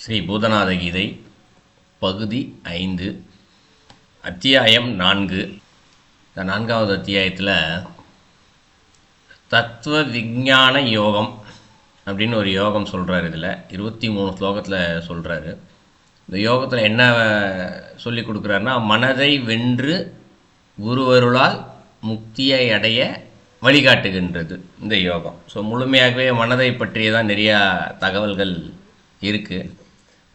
ஸ்ரீ பூதநாத கீதை பகுதி 5 அத்தியாயம் 4. இந்த 4வது அத்தியாயத்தில் தத்துவ விஞ்ஞான யோகம் அப்படின்னு ஒரு யோகம் சொல்கிறார். இதில் 23 ஸ்லோகத்தில் சொல்கிறாரு. இந்த யோகத்தில் என்ன சொல்லி கொடுக்குறாருன்னா, மனதை வென்று குருவருளால் முக்தியை அடைய வழிகாட்டுகின்றது இந்த யோகம். ஸோ முழுமையாகவே மனதை பற்றிய தான் நிறையா தகவல்கள் இருக்குது.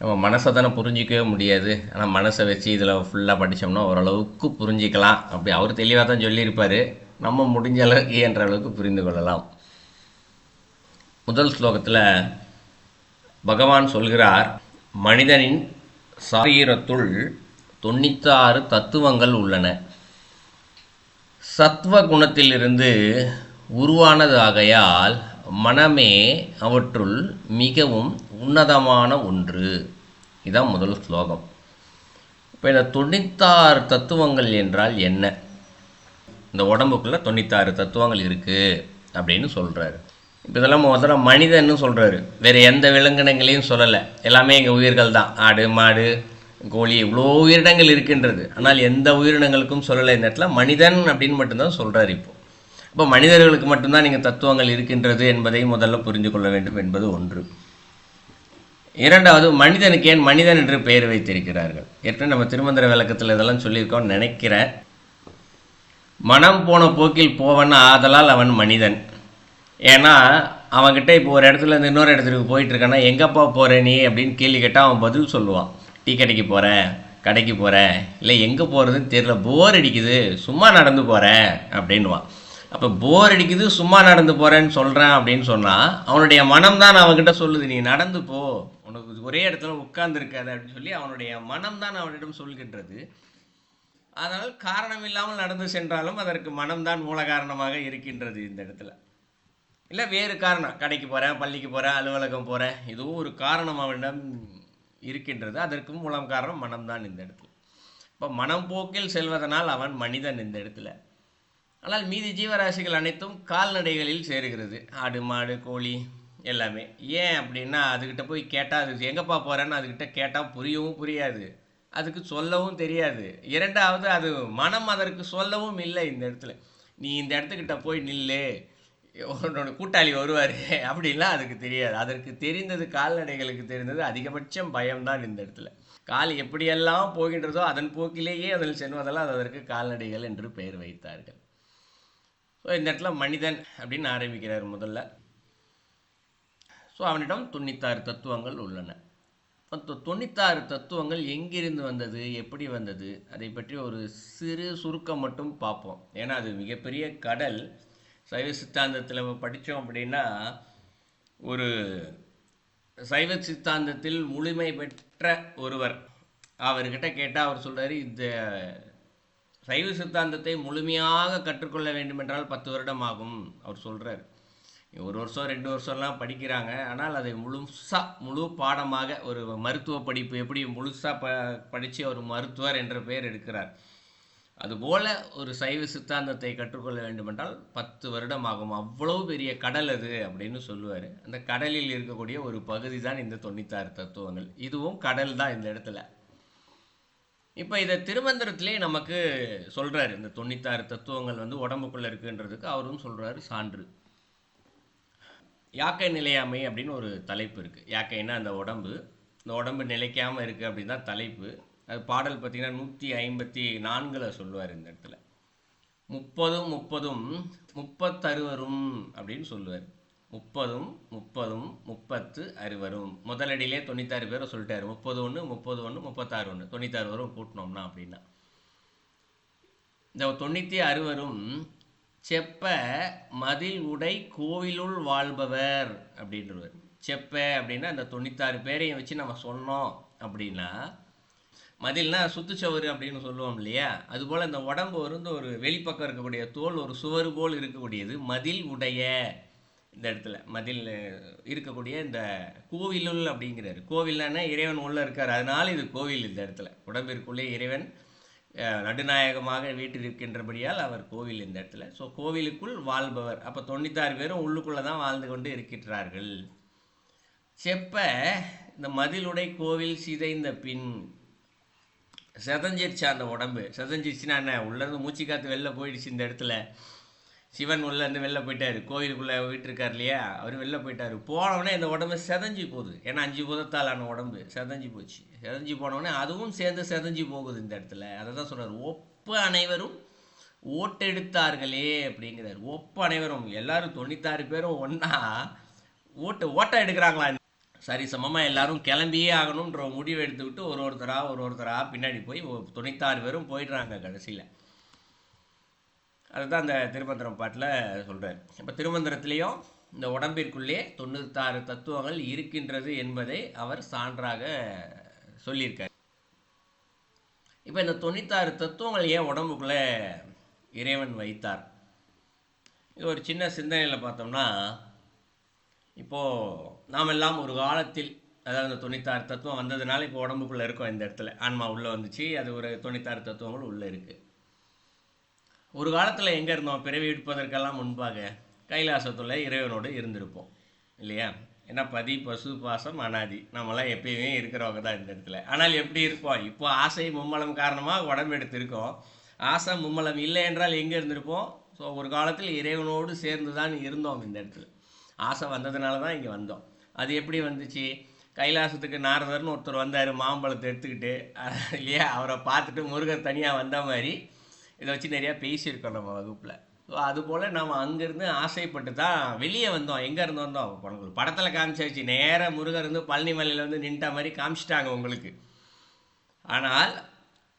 நம்ம மனசை தானே புரிஞ்சிக்கவே முடியாது. ஆனால் மனசை வச்சு இதில் ஃபுல்லாக படித்தோம்னா ஓரளவுக்கு புரிஞ்சிக்கலாம். அப்படி அவர் தெளிவாக தான் சொல்லியிருப்பார். நம்ம முடிஞ்ச அளவுக்கு என்ற அளவுக்கு புரிந்து கொள்ளலாம். முதல் ஸ்லோகத்தில் பகவான் சொல்கிறார், மனிதனின் சரீரத்துள் 96 தத்துவங்கள் உள்ளன. சத்வ குணத்திலிருந்து உருவானது ஆகையால் மனமே அவற்றுள் மிகவும் உன்னதமான ஒன்று. இதுதான் முதல் ஸ்லோகம். இப்போ இந்த 96 தத்துவங்கள் என்றால் என்ன? இந்த உடம்புக்குள்ளே 96 தத்துவங்கள் இருக்குது அப்படின்னு சொல்கிறாரு. இப்போ இதெல்லாம் முதல்ல மனிதன்னு சொல்கிறாரு, வேறு எந்த விலங்கினங்களையும் சொல்லலை. எல்லாமே எங்கள் உயிர்கள் தான். ஆடு மாடு கோழி இவ்வளோ உயிரினங்கள் இருக்கின்றது. ஆனால் எந்த உயிரினங்களுக்கும் சொல்லலை. இந்த இடத்துல மனிதன் அப்படின்னு மட்டும்தான் சொல்கிறார். இப்போ மனிதர்களுக்கு மட்டும்தான் நீங்கள் தத்துவங்கள் இருக்கின்றது என்பதை முதல்ல புரிந்து கொள்ள வேண்டும் என்பது ஒன்று. இரண்டாவது, மனிதனுக்கு ஏன் மனிதன் என்று பெயர் வைத்திருக்கிறார்கள்? ஏற்கனவே நம்ம திருமந்திர விளக்கத்தில் இதெல்லாம் சொல்லியிருக்கோம்னு நினைக்கிறேன். மனம் போன போக்கில் போவன்னா ஆதலால் அவன் மனிதன். ஏன்னா அவன்கிட்ட இப்போ ஒரு இடத்துல இருந்து இன்னொரு இடத்துக்கு போயிட்டு இருக்கான்னா, எங்கப்பா போகிற நீ அப்படின்னு கேள்வி கேட்டால் அவன் பதில் சொல்லுவான். டீ கடைக்கு போகிறேன், கடைக்கு போகிறேன், இல்லை எங்கே போகிறதுன்னு தெரியல, போர் அடிக்குது, சும்மா நடந்து போகிறேன் அப்படின்வான். அப்போ போர் அடிக்குது சும்மா நடந்து போகிறேன்னு சொல்கிறேன் அப்படின்னு சொன்னால் அவனுடைய மனம் தான் அவன்கிட்ட சொல்லுது, நீ நடந்து போ, உனக்கு ஒரே இடத்துல உட்கார்ந்துருக்காது அப்படின்னு சொல்லி அவனுடைய மனம் தான் அவனிடம் சொல்கின்றது. அதனால் காரணம் இல்லாமல் நடந்து சென்றாலும் அதற்கு மனம்தான் மூல காரணமாக இருக்கின்றது இந்த இடத்துல. இல்லை வேறு காரணம், கடைக்கு போகிறேன், பள்ளிக்கு போகிறேன், அலுவலகம் போகிறேன், இதுவும் ஒரு காரணம் அவனிடம் இருக்கின்றது. அதற்கு மூலம் காரணம் மனம்தான் இந்த இடத்துல. இப்போ மனம் போக்கில் செல்வதனால் அவன் மனிதன் இந்த இடத்துல. ஆனால் மீதி ஜீவராசிகள் அனைத்தும் கால்நடைகளில் சேருகிறது. ஆடு மாடு கோழி எல்லாமே. ஏன் அப்படின்னா, அதுக்கிட்ட போய் கேட்டால், அது எங்கப்பா போகிறேன்னு அதுக்கிட்ட கேட்டால் புரியவும் புரியாது, அதுக்கு சொல்லவும் தெரியாது. இரண்டாவது, அது மனம் அதற்கு சொல்லவும் இல்லை இந்த இடத்துல. நீ இந்த இடத்துக்கிட்ட போய் நில்லு, உன்னோட கூட்டாளி வருவார் அப்படின்லாம் அதுக்கு தெரியாது. அதற்கு தெரிந்தது, கால்நடைகளுக்கு தெரிந்தது அதிகபட்சம் பயம்தான் இந்த இடத்துல. கால் எப்படியெல்லாம் போகின்றதோ அதன் போக்கிலேயே அதில் செல்வதெல்லாம் அதற்கு கால்நடைகள் என்று பெயர் வைத்தார்கள். ஸோ இந்த இடத்துல மனிதன் அப்படின்னு ஆரம்பிக்கிறார் முதல்ல. ஸோ அவனிடம் 96 தத்துவங்கள் உள்ளன. 96 தத்துவங்கள் எங்கிருந்து வந்தது, எப்படி வந்தது, அதை பற்றி ஒரு சிறு சுருக்கம் மட்டும் பார்ப்போம். ஏன்னா அது மிகப்பெரிய கடல். சைவ சித்தாந்தத்தில் படித்தோம் அப்படின்னா, ஒரு சைவ சித்தாந்தத்தில் முழுமை பெற்ற ஒருவர், அவர்கிட்ட கேட்டால் அவர் சொல்கிறார், இந்த சைவ சித்தாந்தத்தை முழுமையாக கற்றுக்கொள்ள வேண்டுமென்றால் 10 வருடம் ஆகும் அவர் சொல்கிறார். 1 வருஷம் 2 வருஷம்லாம் படிக்கிறாங்க. ஆனால் அதை முழு பாடமாக, ஒரு மருத்துவ படிப்பு எப்படி முழுசாக படித்து ஒரு மருத்துவர் என்ற பெயர் எடுக்கிறார், அதுபோல் ஒரு சைவ சித்தாந்தத்தை கற்றுக்கொள்ள வேண்டுமென்றால் 10 வருடம் ஆகும். அவ்வளவு பெரிய கடல் அது அப்படின்னு சொல்லுவார். அந்த கடலில் இருக்கக்கூடிய ஒரு பகுதி தான் இந்த 96 தத்துவங்கள். இதுவும் கடல் தான் இந்த இடத்துல. இப்போ இதை திருமந்திரத்திலே நமக்கு சொல்கிறாரு. இந்த 96 தத்துவங்கள் உடம்புக்குள்ளே இருக்குன்றதுக்கு அவரும் சொல்கிறாரு சான்று. யாக்கை நிலையாமை அப்படின்னு ஒரு தலைப்பு இருக்குது. யாக்கைன்னா அந்த உடம்பு, இந்த உடம்பு நிலைக்காமல் இருக்குது அப்படின்னு தான் தலைப்பு. அது பாடல் பார்த்திங்கன்னா 154 சொல்லுவார் இந்த இடத்துல. 30 30 அப்படின்னு சொல்லுவார். 30 30 30 முதலடியிலே 96 பேரை சொல்லிட்டாரு. 31 31 36 96 வரும் கூட்டினோம்னா அப்படின்னா. இந்த 96 செப்ப மதில் உடை கோவிலுள் வாழ்பவர் அப்படின்றவர். செப்ப அப்படின்னா அந்த 96 பேரையும் வச்சு நம்ம சொன்னோம் அப்படின்னா, மதில்னா சுத்துச்சவறு அப்படின்னு சொல்லுவோம் இல்லையா, அதுபோல் இந்த உடம்பு ஒரு வெளிப்பக்கம் இருக்கக்கூடிய தோல் ஒரு சுவர் போல் இருக்கக்கூடியது மதில் உடைய. இந்த இடத்துல மதில் இருக்கக்கூடிய இந்த கோவிலுள் அப்படிங்கிறாரு. கோவில்னா இறைவன் உள்ளே இருக்கார், அதனால இது கோவில். இந்த இடத்துல உடம்பிற்குள்ளே இறைவன் நடுநாயகமாக வீட்டிருக்கின்றபடியால் அவர் கோவில் இந்த இடத்துல. ஸோ கோவிலுக்குள் வாழ்பவர். அப்போ 96 பேரும் உள்ளுக்குள்ளே தான் வாழ்ந்து கொண்டு இருக்கின்றார்கள். செப்ப இந்த மதிலுடை கோவில் சிதைந்த பின் செதஞ்சிருச்சு அந்த உடம்பு. செதஞ்சிருச்சுன்னா என்ன, உள்ளேருந்து மூச்சு காற்று வெளில போயிடுச்சு. இந்த இடத்துல சிவன் உள்ளேருந்து வெளில போயிட்டார், கோவிலுக்குள்ளே வீட்டிருக்கார் இல்லையா, அவர் வெளில போயிட்டார். போனவுடனே இந்த உடம்பு செதஞ்சு போகுது. ஏன்னா 5 பூதத்தாலான உடம்பு செதஞ்சு போச்சு. செதஞ்சு போனவுடனே அதுவும் சேர்ந்து செதஞ்சு போகுது இந்த இடத்துல. அதை தான் சொல்கிறார், ஒப்ப அனைவரும் ஓட்டெடுத்தார்களே அப்படிங்கிறார். ஒப்ப அனைவரும், எல்லாரும் 96 பேரும் ஒன்றா ஓட்டை எடுக்கிறாங்களா. சரி சமமாக எல்லாரும் கிளம்பியே ஆகணுன்ற முடிவு எடுத்துக்கிட்டு ஒருத்தராக பின்னாடி போய் 96 பேரும் போயிடுறாங்க கடைசியில். அதுதான் அந்த திருமந்திரம் பாட்டில் சொல்கிறார். இப்போ திருமந்திரத்திலையும் இந்த உடம்பிற்குள்ளே 96 தத்துவங்கள் இருக்கின்றது என்பதை அவர் சான்றாக சொல்லியிருக்கார். இப்போ இந்த 96 தத்துவங்கள் ஏன் உடம்புக்குள்ளே இறைவன் வைத்தார்? இது ஒரு சின்ன சிந்தனையில் பார்த்தோம்னா, இப்போது நாம் எல்லாம் ஒரு காலத்தில், அதாவது இந்த 96 தத்துவம் வந்ததுனால இப்போ உடம்புக்குள்ளே இருக்கோம். இந்த இடத்துல ஆன்மா உள்ளே வந்துச்சு, அது ஒரு 96 தத்துவங்கள் உள்ளே இருக்குது. ஒரு காலத்தில் எங்கே இருந்தோம்? பிறவி எடுப்பதற்கெல்லாம் முன்பாக கைலாசத்தில் இறைவனோடு இருந்திருப்போம் இல்லையா? ஏன்னா பதி பசு பாசம் அனாதி, நம்மளாம் எப்பயுமே இருக்கிறவங்க தான் இந்த இடத்துல. ஆனால் எப்படி இருப்போம்? இப்போ ஆசை மும்மலம் காரணமாக உடம்பு எடுத்திருக்கோம். ஆசை மும்மலம் இல்லை என்றால் எங்கே இருந்திருப்போம்? ஸோ ஒரு காலத்தில் இறைவனோடு சேர்ந்து தான் இருந்தோம் இந்த இடத்துல. ஆசை வந்ததுனால தான் இங்கே வந்தோம். அது எப்படி வந்துச்சு? கைலாசத்துக்கு நாரதர்னு ஒருத்தர் வந்தார், மாம்பழத்தை எடுத்துக்கிட்டு இல்லையா? அவரை பார்த்துட்டு முருகர் தனியாக வந்த மாதிரி இதை வச்சு நிறையா பேசியிருக்கோம் நம்ம வகுப்பில். ஸோ அதுபோல் நம்ம அங்கேருந்து ஆசைப்பட்டு தான் வெளியே வந்தோம். எங்கே இருந்து வந்தோம்? உங்களுக்கு படத்தில் காமிச்சாச்சு, நேராக முருகர் வந்து பழனி மலையில் வந்து நின்ற மாதிரி காமிச்சிட்டாங்க உங்களுக்கு. ஆனால்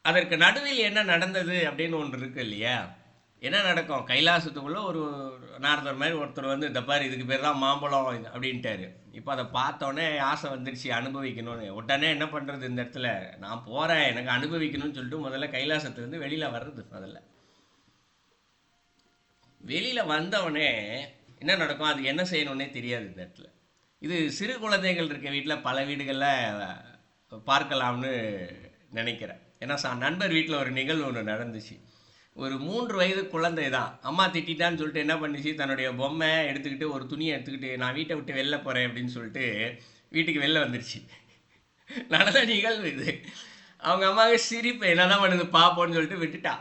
அதற்கு நடுவில் என்ன நடந்தது அப்படின்னு ஒன்று இருக்குது இல்லையா? என்ன நடக்கும்? கைலாசத்துக்குள்ளே ஒரு நாரதர் மாதிரி ஒருத்தர் வந்து இந்த பாரு இதுக்கு பேர் தான் மாம்பழம் அப்படின்ட்டாரு. இப்போ அதை பார்த்தோன்னே ஆசை வந்துடுச்சு அனுபவிக்கணும்னு. உடனே என்ன பண்ணுறது? இந்த இடத்துல நான் போகிறேன், எனக்கு அனுபவிக்கணும்னு சொல்லிட்டு முதல்ல கைலாசத்துலேருந்து வெளியில் வர்றது. முதல்ல வெளியில் வந்தவொடனே என்ன நடக்கும்? அது என்ன செய்யணுன்னே தெரியாது இந்த இடத்துல. இது சிறு குழந்தைகள் இருக்க வீட்டில் பல வீடுகளில் பார்க்கலாம்னு நினைக்கிறேன். ஏன்னா நண்பர் வீட்டில் ஒரு நிகழ்வு ஒன்று நடந்துச்சு. ஒரு 3 வயது குழந்தை தான். அம்மா திட்டான்னு சொல்லிட்டு என்ன பண்ணிச்சு, தன்னுடைய பொம்மை எடுத்துக்கிட்டு ஒரு துணியை எடுத்துக்கிட்டு நான் வீட்டை விட்டு வெளில போகிறேன் அப்படின்னு சொல்லிட்டு வீட்டுக்கு வெளில வந்துடுச்சு. நடந்த நிகழ்வு இது. அவங்க அம்மாவுக்கு சிரிப்பு, என்ன தான் பண்ணுது பார்ப்போன்னு சொல்லிட்டு விட்டுட்டா.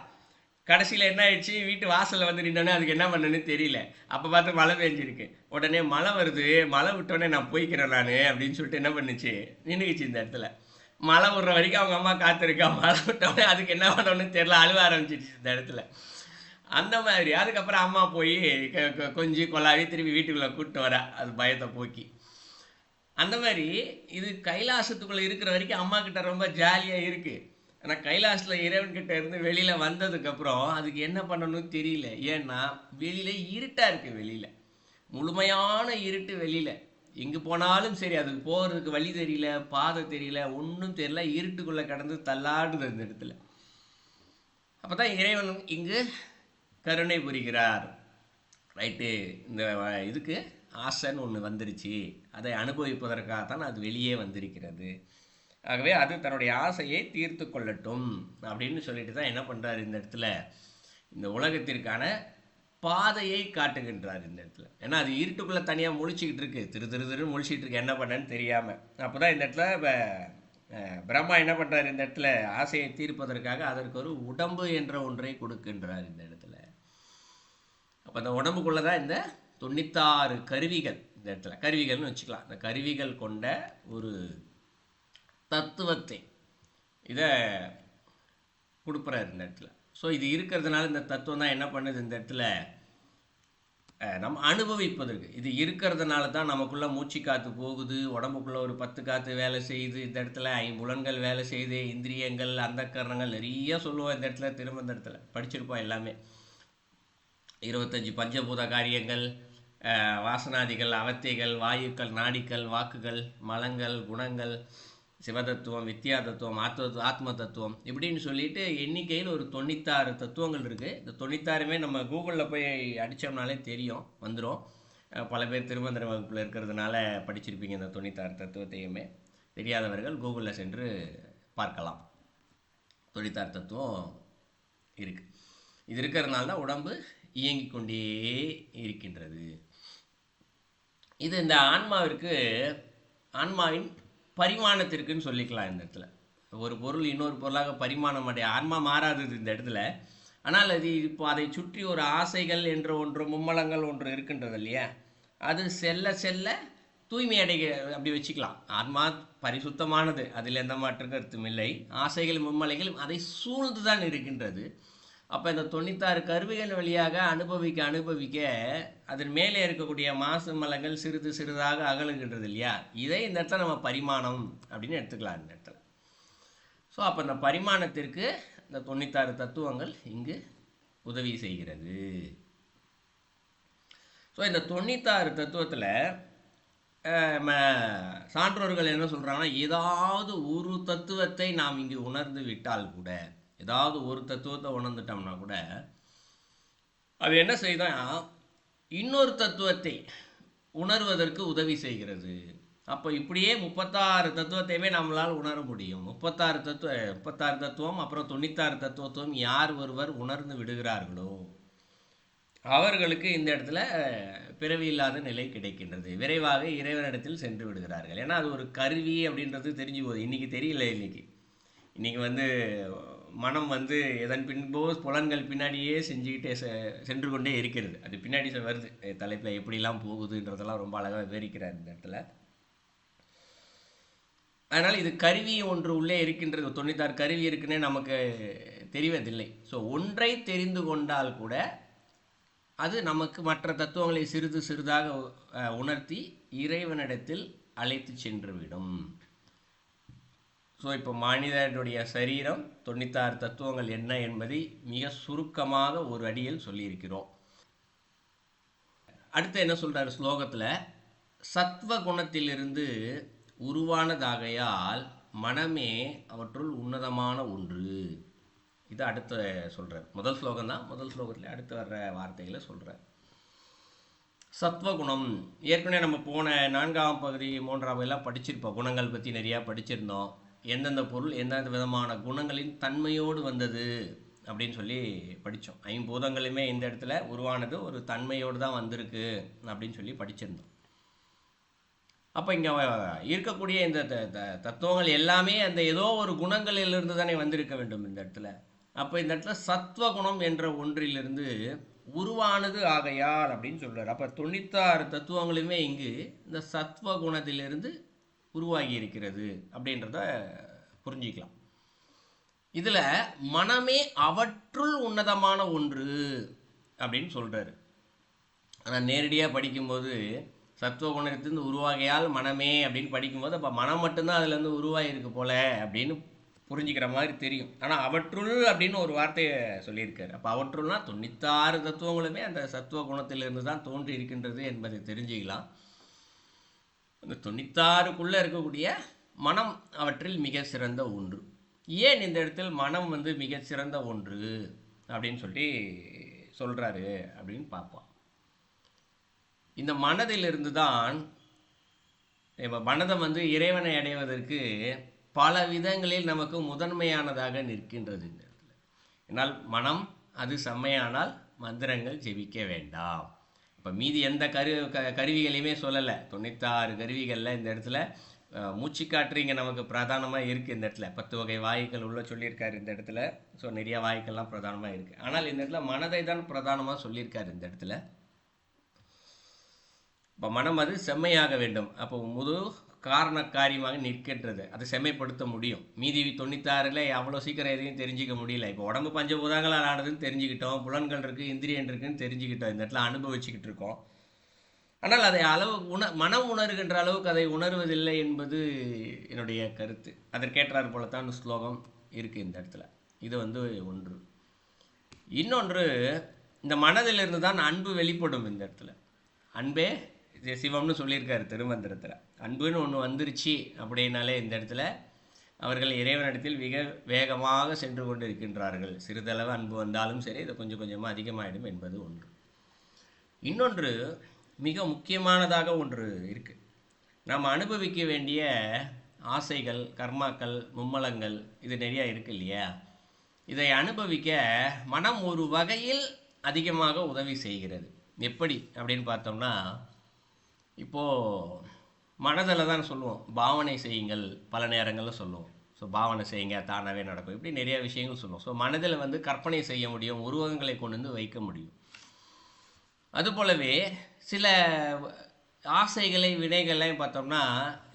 கடைசியில் என்ன ஆயிடுச்சு, வீட்டு வாசலில் வந்து நின்னோடனே அதுக்கு என்ன பண்ணுன்னு தெரியல. அப்போ பார்த்து மழை பெஞ்சிருக்கு. உடனே மழை வருது, மழை விட்டோடனே நான் போய்க்கிறேன் நான் அப்படின்னு சொல்லிட்டு என்ன பண்ணுச்சு, நின்றுக்குச்சு இந்த இடத்துல. மழை விடுற வரைக்கும் அவங்க அம்மா காத்திருக்கா. மழை விட்டோடனே அதுக்கு என்ன பண்ணணும்னு தெரியல, அழுவ ஆரம்பிச்சிடுச்சு இந்த இடத்துல. அந்த மாதிரி அதுக்கப்புறம் அம்மா போய் கொஞ்சம் கொள்ளாவி திரும்பி வீட்டுக்குள்ளே கூப்பிட்டு வர, அது பயத்தை போக்கி. அந்த மாதிரி இது கைலாசத்துக்குள்ளே இருக்கிற வரைக்கும் அம்மா கிட்ட ரொம்ப ஜாலியாக இருக்குது. ஆனால் கைலாசத்தில் இறைவன்கிட்ட இருந்து வெளியில் வந்ததுக்கப்புறம் அதுக்கு என்ன பண்ணணும்னு தெரியல. ஏன்னா வெளியில் இருட்டாக இருக்குது, வெளியில் முழுமையான இருட்டு. வெளியில் எங்கே போனாலும் சரி, அதுக்கு போகிறதுக்கு வழி தெரியல, பாதை தெரியல, ஒன்றும் தெரியல, இருட்டுக்குள்ளே கடந்து தள்ளாடுது இந்த இடத்துல. அப்போ தான் இறைவன் இங்கு கருணை புரிகிறார். ரைட்டு, இந்த இதுக்கு ஆசைன்னு ஒன்று வந்துருச்சு, அதை அனுபவிப்பதற்காகத்தான் அது வெளியே வந்திருக்கிறது. ஆகவே அது தன்னுடைய ஆசையை தீர்த்து கொள்ளட்டும் அப்படின்னு சொல்லிட்டு தான் என்ன பண்ணுறாரு இந்த இடத்துல, இந்த உலகத்திற்கான பாதையை காட்டுகின்றார் இந்த இடத்துல. ஏன்னா அது இருட்டுக்குள்ளே தனியாக முழிச்சிக்கிட்டு இருக்கு, திரு முழிச்சிக்கிட்டு இருக்கு, என்ன பண்ணேன்னு தெரியாமல். அப்போ தான் இந்த இடத்துல பிரம்மா என்ன பண்ணுறாரு, இந்த இடத்துல ஆசையை தீர்ப்பதற்காக அதற்கு ஒரு உடம்பு என்ற ஒன்றை கொடுக்கின்றார் இந்த இடத்துல. அப்போ அந்த உடம்புக்குள்ளே தான் இந்த 96 கருவிகள், இந்த இடத்துல கருவிகள்னு வச்சுக்கலாம், இந்த கருவிகள் கொண்ட ஒரு தத்துவத்தை இதை கொடுக்குறாரு இந்த இடத்துல. ஸோ இது இருக்கிறதுனால இந்த தத்துவம் தான் என்ன பண்ணுது இந்த இடத்துல, நம்ம அனுபவிப்பதற்கு இது இருக்கிறதுனால தான் நமக்குள்ளே மூச்சு காற்று போகுது, உடம்புக்குள்ளே ஒரு 10 காற்று வேலை செய்யுது, இந்த இடத்துல 5 புலன்கள் வேலை செய்யுது, இந்திரியங்கள், அந்த கரணங்கள் நிறைய சொல்லுவோம் இந்த இடத்துல. திரும்ப இந்த இடத்துல படிச்சிருப்போம் எல்லாமே. 25 பஞ்சபூத காரியங்கள், வாசனாதிகள், அவத்தைகள், வாயுக்கள், நாடிகள், வாக்குகள், மலங்கள், குணங்கள், சிவதத்துவம், வித்யா தத்துவம், ஆத்ம தத்துவம் இப்படின்னு சொல்லிட்டு எண்ணிக்கையில் ஒரு 96 தத்துவங்கள் இருக்குது. இந்த 96மே நம்ம கூகுளில் போய் அடித்தோம்னாலே தெரியும், வந்துடும். பல பேர் திருமந்திர வகுப்பில் இருக்கிறதுனால படிச்சிருப்பீங்க இந்த 96 தத்துவத்தையுமே. தெரியாதவர்கள் கூகுளில் சென்று பார்க்கலாம். 96 தத்துவம் இருக்குது. இது இருக்கிறதுனால தான் உடம்பு இயங்கி கொண்டே இருக்கின்றது. இது இந்த ஆன்மாவிற்கு, ஆன்மாவின் பரிமாணத்திற்குன்னு சொல்லிக்கலாம் இந்த இடத்துல. ஒரு பொருள் இன்னொரு பொருளாக பரிமாணம் அடைய ஆன்மா மாறாதது இந்த இடத்துல. ஆனால் அது இப்போ அதை சுற்றி ஒரு ஆசைகள் என்ற ஒன்று, மும்மலங்கள் ஒன்று இருக்கின்றது இல்லையா, அது செல்ல செல்ல தூய்மை அடைய, அப்படி வச்சுக்கலாம். ஆன்மா பரிசுத்தமானது, அதில் எந்த மாற்று கருத்தும் இல்லை. ஆசைகள் மும்மலைகள் அதை சூழ்ந்து தான் இருக்கின்றது. அப்போ இந்த 96 கருவிகள் வழியாக அனுபவிக்க அனுபவிக்க அதன் மேலே இருக்கக்கூடிய மாசு மலங்கள் சிறிது சிறிதாக அகலுகின்றது இல்லையா, இதை இந்த இடத்துல நம்ம பரிமாணம் அப்படின்னு எடுத்துக்கலாம் இந்த இடத்துல. ஸோ அப்போ இந்த பரிமாணத்திற்கு இந்த 96 தத்துவங்கள் இங்கு உதவி செய்கிறது. ஸோ இந்த 96 தத்துவத்தில் சான்றோர்கள் என்ன சொல்கிறாங்கன்னா, ஏதாவது ஒரு தத்துவத்தை நாம் இங்கு உணர்ந்து விட்டால் கூட, ஏதாவது ஒரு தத்துவத்தை உணர்ந்துட்டோம்னா கூட அது என்ன செய்தான், இன்னொரு தத்துவத்தை உணர்வதற்கு உதவி செய்கிறது. அப்போ இப்படியே 36 தத்துவத்தையுமே நம்மளால் உணர முடியும். 36 தத்துவம் அப்புறம் 96 தத்துவத்துவம் யார் ஒருவர் உணர்ந்து விடுகிறார்களோ அவர்களுக்கு இந்த இடத்துல பிறவி இல்லாத நிலை கிடைக்கின்றது. விரைவாக இறைவனிடத்தில் சென்று விடுகிறார்கள். ஏன்னா அது ஒரு கருவி அப்படின்றது தெரிஞ்சு போகுது. இன்றைக்கி தெரியல. இன்றைக்கி மனம் எதன் பின்போ புலன்கள் பின்னாடியே சென்று கொண்டே இருக்கிறது. அது பின்னாடி வருது. தலைப்பில் எப்படிலாம் போகுதுன்றதெல்லாம் ரொம்ப அழகாக விவரிக்கிறார் இந்த இடத்துல. அதனால் இது கருவி ஒன்று உள்ளே இருக்கின்றது. 96 கருவி இருக்குன்னே நமக்கு தெரிவதில்லை. ஸோ ஒன்றை தெரிந்து கொண்டால் கூட அது நமக்கு மற்ற தத்துவங்களை சிறிது சிறிதாக உணர்த்தி இறைவனிடத்தில் அழைத்து சென்றுவிடும். ஸோ இப்போ மனிதனுடைய சரீரம் 96 தத்துவங்கள் என்ன என்பதை மிக சுருக்கமாக ஒரு அடியில் சொல்லியிருக்கிறோம். அடுத்து என்ன சொல்கிறார் ஸ்லோகத்தில், சத்வ குணத்திலிருந்து உருவானதாகையால் மனமே அவற்றுள் உன்னதமான ஒன்று. இது அடுத்த சொல்கிறார். முதல் ஸ்லோகம் தான். முதல் ஸ்லோகத்தில் அடுத்து வர்ற வார்த்தைகளை சொல்கிறார். சத்வகுணம் ஏற்கனவே நம்ம போன 4ஆம் பகுதி 3ஆம் எல்லாம் படிச்சிருப்போம். குணங்கள் பற்றி நிறையா படிச்சிருந்தோம். எந்தெந்த பொருள் எந்தெந்த விதமான குணங்களின் தன்மையோடு வந்தது அப்படின்னு சொல்லி படித்தோம். 5 பூதங்களுமே இந்த இடத்துல உருவானது ஒரு தன்மையோடு தான் வந்திருக்கு அப்படின்னு சொல்லி படிச்சிருந்தோம். அப்போ இங்கே இருக்கக்கூடிய இந்த தத்துவங்கள் எல்லாமே அந்த ஏதோ ஒரு குணங்களிலிருந்து தானே வந்திருக்க வேண்டும் இந்த இடத்துல. அப்போ இந்த இடத்துல சத்வகுணம் என்ற ஒன்றிலிருந்து உருவானது ஆகையால் அப்படின்னு சொல்கிறார். அப்போ 96 தத்துவங்களுமே இங்கு இந்த சத்வகுணத்திலிருந்து உருவாகி இருக்கிறது அப்படின்றத புரிஞ்சிக்கலாம். இதில் மனமே அவற்றுள் உன்னதமான ஒன்று அப்படின்னு சொல்கிறாரு. ஆனால் நேரடியாக படிக்கும்போது சத்துவகுணத்திலிருந்து உருவாகையால் மனமே அப்படின்னு படிக்கும்போது அப்போ மனம் மட்டும்தான் அதுலேருந்து உருவாகிருக்கு போல அப்படின்னு புரிஞ்சிக்கிற மாதிரி தெரியும். ஆனால் அவற்றுள் அப்படின்னு ஒரு வார்த்தையை சொல்லியிருக்காரு. அப்போ அவற்றுள்னா 96 தத்துவங்களுமே அந்த சத்துவ குணத்திலிருந்து தான் தோன்றி இருக்கின்றது என்பதை தெரிஞ்சுக்கலாம். அந்த 96க்குள்ளே இருக்கக்கூடிய மனம் அவற்றில் மிக சிறந்த ஒன்று. ஏன் இந்த இடத்தில் மனம் மிக சிறந்த ஒன்று அப்படின்னு சொல்லி சொல்கிறாரு அப்படின்னு பார்ப்போம். இந்த மனதிலிருந்து தான் மனதை இறைவனை அடைவதற்கு பல விதங்களில் நமக்கு முதன்மையானதாக நிற்கின்றது இந்த இடத்துல. என்னால் மனம் அது செம்மையானால் மந்திரங்கள் ஜெபிக்க வேண்டாம். இப்போ மீதி எந்த கருவிகளையுமே சொல்லலை. 96 கருவிகளில் இந்த இடத்துல மூச்சுக்காற்று இங்கே நமக்கு பிரதானமாக இருக்குது. இந்த இடத்துல 10 வகை வாயுக்கள் உள்ள சொல்லியிருக்காரு இந்த இடத்துல. ஸோ நிறைய வாயுக்கள்லாம் பிரதானமாக இருக்குது. ஆனால் இந்த இடத்துல மனதை தான் பிரதானமாக சொல்லியிருக்காரு இந்த இடத்துல. இப்போ மனம் அது செம்மையாக வேண்டும். அப்போ முழு காரண காரியமாக நிற்கின்றது. அதை செம்மைப்படுத்த முடியும். மீதி 96ல் அவ்வளோ சீக்கிரம் எதையும் தெரிஞ்சிக்க முடியல. இப்போ உடம்பு பஞ்சபூதங்களால் ஆனதுன்னு தெரிஞ்சுக்கிட்டோம், புலன்கள் இருக்குது, இந்திரியன் இருக்குன்னு தெரிஞ்சுக்கிட்டோம், இந்த இடத்துல அனுபவிச்சுக்கிட்டு இருக்கோம். ஆனால் அதை மனம் உணர்கின்ற அளவுக்கு அதை உணர்வதில்லை என்பது என்னுடைய கருத்து. அதற்கேற்றார் போலத்தான் ஸ்லோகம் இருக்குது இந்த இடத்துல. இது ஒன்று. இன்னொன்று, இந்த மனதிலிருந்து தான் அன்பு வெளிப்படும் இந்த இடத்துல. அன்பே சிவம்னு சொல்லியிருக்காரு திருமந்திரத்தில். அன்புன்னு ஒன்று வந்துருச்சு அப்படின்னாலே இந்த இடத்துல அவர்கள் இறைவனிடத்தில் மிக வேகமாக சென்று கொண்டு இருக்கின்றார்கள். சிறிதளவு அன்பு வந்தாலும் சரி, இது கொஞ்சம் கொஞ்சமாக அதிகமாகிடும் என்பது ஒன்று. இன்னொன்று, மிக முக்கியமானதாக ஒன்று இருக்குது. நாம் அனுபவிக்க வேண்டிய ஆசைகள், கர்மாக்கள், மும்மலங்கள் இது நிறையா இருக்குது இல்லையா. இதை அனுபவிக்க மனம் ஒரு வகையில் அதிகமாக உதவி செய்கிறது. எப்படி அப்படின்னு பார்த்தோம்னா, இப்போது மனதில் தான் சொல்லுவோம், பாவனை செய்யுங்கள் பல நேரங்களில் சொல்லுவோம். ஸோ பாவனை செய்யுங்க தானாகவே நடக்கும், இப்படி நிறைய விஷயங்கள் சொல்லுவோம். ஸோ மனதில் வந்து கற்பனை செய்ய முடியும், உருவகங்களை கொண்டு வந்து வைக்க முடியும். அதுபோலவே சில ஆசைகளை வினைகள்லாம் பார்த்தோம்னா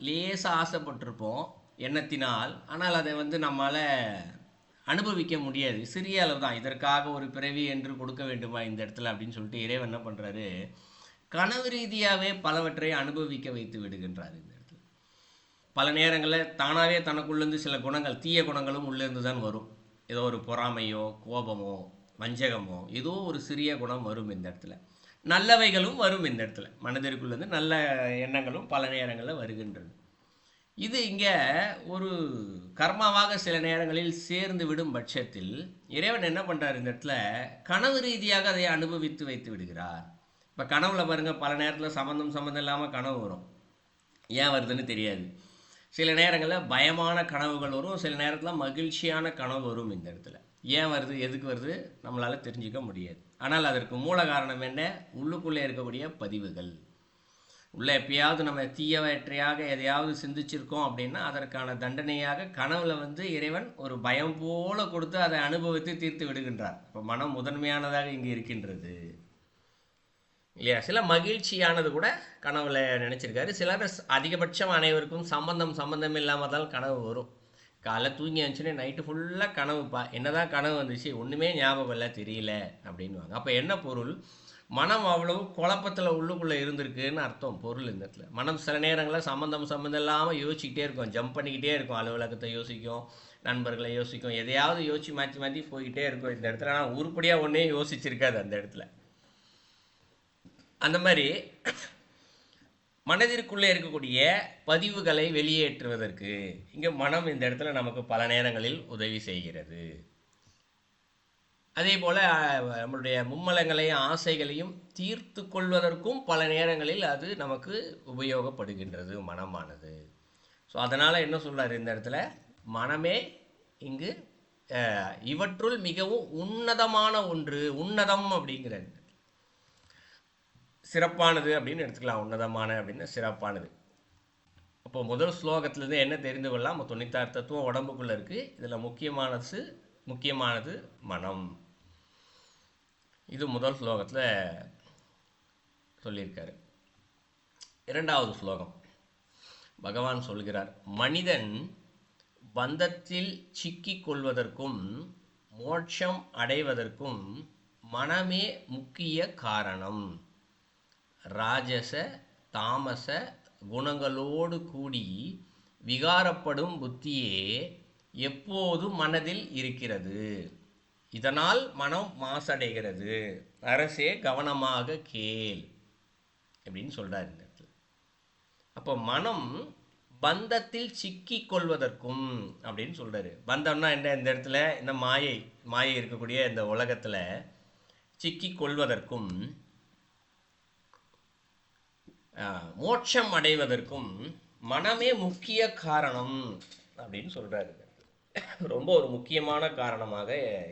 லேசாக ஆசைப்பட்டிருப்போம் எண்ணத்தினால், ஆனால் அதை வந்து நம்மளால் அனுபவிக்க முடியாது, சிறிய அளவு தான். இதற்காக ஒரு பிறவி என்று கொடுக்க வேண்டுமா இந்த இடத்துல அப்படின்னு சொல்லிட்டு இறைவன் என்ன பண்ணுறாரு, கனவு ரீதியாகவே பலவற்றை அனுபவிக்க வைத்து விடுகின்றார் இந்த இடத்துல. பல நேரங்களில் தானாகவே தனக்குள்ளேருந்து சில குணங்கள், தீய குணங்களும் உள்ளேருந்து தான் வரும். ஏதோ ஒரு பொறாமையோ கோபமோ வஞ்சகமோ ஏதோ ஒரு சிறிய குணம் வரும் இந்த இடத்துல. நல்லவைகளும் வரும் இந்த இடத்துல, மனதிற்குள்ளேருந்து நல்ல எண்ணங்களும் பல நேரங்களில் வருகின்றது. இது இங்கே ஒரு கர்மாவாக சில நேரங்களில் சேர்ந்து விடும் பட்சத்தில் இறைவன் என்ன பண்ணுறார், இந்த இடத்துல கனவு ரீதியாக அதை அனுபவித்து வைத்து விடுகிறார். இப்போ கனவுல பாருங்கள், பல நேரத்தில் சம்மந்தம் இல்லாமல் கனவு வரும், ஏன் வருதுன்னு தெரியாது. சில நேரங்களில் பயமான கனவுகள் வரும், சில நேரத்தில் மகிழ்ச்சியான கனவு வரும். இந்த இடத்துல ஏன் வருது, எதுக்கு வருது நம்மளால் தெரிஞ்சிக்க முடியாது. ஆனால் அதற்கு மூல காரணம் என்ன, உள்ளுக்குள்ளே இருக்கக்கூடிய பதிவுகள். உள்ள எப்பயாவது நம்ம தீயவற்றையாக எதையாவது சிந்திச்சிருக்கோம் அப்படின்னா அதற்கான தண்டனையாக கனவுல வந்து இறைவன் ஒரு பயம் போல கொடுத்து அதை அனுபவித்து தீர்த்து விடுகின்றார். இப்போ மனம் முதன்மையானதாக இங்கே இருக்கின்றது இல்லையா. சில மகிழ்ச்சியானது கூட கனவுல நினச்சிருக்காரு. சிலர் அதிகபட்சம் அனைவருக்கும் சம்பந்தம் இல்லாமல் தான் கனவு வரும். காலைல தூங்கி வந்துச்சுன்னு நைட்டு ஃபுல்லாக கனவுப்பா, என்னதான் கனவு வந்துச்சு ஒன்றுமே ஞாபகம் இல்லை தெரியல அப்படின்வாங்க. அப்போ என்ன பொருள், மனம் அவ்வளவு குழப்பத்தில் உள்ளுக்குள்ளே இருந்திருக்குன்னு அர்த்தம் பொருள். இந்த இடத்துல மனம் சில நேரங்களில் சம்மந்தம் இல்லாமல் யோசிக்கிட்டே இருக்கும், ஜம்ப் பண்ணிக்கிட்டே இருக்கும், அலுவலகத்தை யோசிக்கும், நண்பர்களை யோசிக்கும், எதையாவது யோசிச்சு மாற்றி போய்கிட்டே இருக்கும் இந்த இடத்துல. ஆனால் உருப்படியாக ஒன்றே யோசிச்சிருக்காது அந்த இடத்துல. அந்த மாதிரி மனதிற்குள்ளே இருக்கக்கூடிய பதிவுகளை வெளியேற்றுவதற்கு இங்கே மனம் இந்த இடத்துல நமக்கு பல நேரங்களில் உதவி செய்கிறது. அதே போல் நம்மளுடைய மும்மலங்களையும் ஆசைகளையும் தீர்த்து கொள்வதற்கும் பல நேரங்களில் அது நமக்கு உபயோகப்படுகின்றது மனமானது. ஸோ அதனால் என்ன சொல்கிறார் இந்த இடத்துல, மனமே இங்கு இவற்றுள் மிகவும் உன்னதமான ஒன்று, உன்னதம் அப்படிங்கிறது சிறப்பானது அப்படின்னு எடுத்துக்கலாம். உன்னதமான அப்படின்னு சிறப்பானது. அப்போ முதல் ஸ்லோகத்திலேருந்து என்ன தெரிந்து கொள்ளலாம், 96 தத்துவம் உடம்புக்குள்ளே இருக்குது. இதில் முக்கியமானது மனம். இது முதல் ஸ்லோகத்தில் சொல்லியிருக்காரு. இரண்டாவது ஸ்லோகம் பகவான் சொல்கிறார், மனிதன் பந்தத்தில் சிக்கிக் கொள்வதற்கும் மோட்சம் அடைவதற்கும் மனமே முக்கிய காரணம். ராஜச தாமச குணங்களோடு கூடி விகாரப்படும் புத்தியே எப்போது மனதில் இருக்கிறது. இதனால் மனம் மாசடைகிறது. அரசே கவனமாக கேள் அப்படின்னு சொல்கிறார் இந்த இடத்துல. அப்போ மனம் பந்தத்தில் சிக்கிக் கொள்வதற்கும் அப்படின்னு சொல்கிறாரு. பந்தம்னா என்ன, இந்த இடத்துல இந்த மாயை இருக்கக்கூடிய இந்த உலகத்தில் சிக்கிக் கொள்வதற்கும் மோட்சம் அடைவதற்கும் மனமே முக்கிய காரணம் அப்படின்னு சொல்கிறாரு. ரொம்ப ஒரு முக்கியமான காரணமாக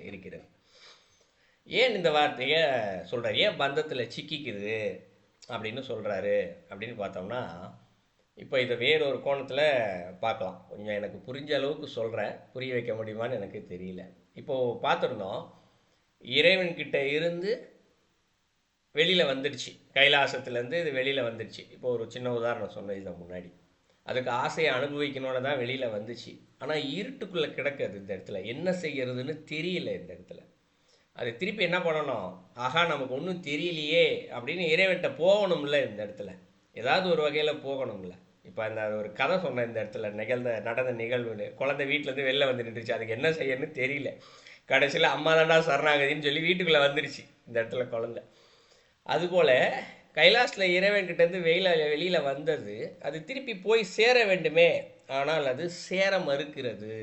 இருக்கிறது. ஏன் இந்த வார்த்தையை சொல்கிறார், ஏன் பந்தத்தில் சிக்கிக்குது அப்படின்னு சொல்கிறாரு அப்படின்னு பார்த்தோம்னா, இப்போ இதை வேறொரு கோணத்தில் பார்க்கலாம். கொஞ்சம் எனக்கு புரிஞ்ச அளவுக்கு சொல்கிறேன், புரிய வைக்க முடியுமான்னு எனக்கு தெரியல. இப்போது பார்த்துருந்தோம், இறைவன்கிட்ட இருந்து வெளியில் வந்துடுச்சு, கைலாசத்துலேருந்து இது வெளியில் வந்துடுச்சு. இப்போ ஒரு சின்ன உதாரணம் சொன்னது இதை முன்னாடி, அதுக்கு ஆசையை அனுபவிக்கணும்னு தான் வெளியில் வந்துச்சு. ஆனால் இருட்டுக்குள்ளே கிடக்குது இந்த இடத்துல, என்ன செய்கிறதுன்னு தெரியல இந்த இடத்துல. அது திருப்பி என்ன பண்ணணும், ஆகா நமக்கு ஒன்றும் தெரியலையே அப்படின்னு இறைவன்கிட்ட போகணும்ல. இந்த இடத்துல ஏதாவது ஒரு வகையில் போகணும்ல. இப்போ அந்த ஒரு கதை சொன்னேன் இந்த இடத்துல, நடந்த நிகழ்வுன்னு. குழந்தை வீட்டிலேருந்து வெளில வந்து நின்றுச்சு, அதுக்கு என்ன செய்யணும்னு தெரியல. கடைசியில் அம்மா தாண்டா சரணாகதின்னு சொல்லி வீட்டுக்குள்ளே வந்துருச்சு இந்த இடத்துல குழந்தை. அதுபோல் கைலாசில் இறைவன்கிட்டேருந்து வெளியில் வந்தது, அது திருப்பி போய் சேர வேண்டுமே, ஆனால் அது சேர மறுக்கிறது.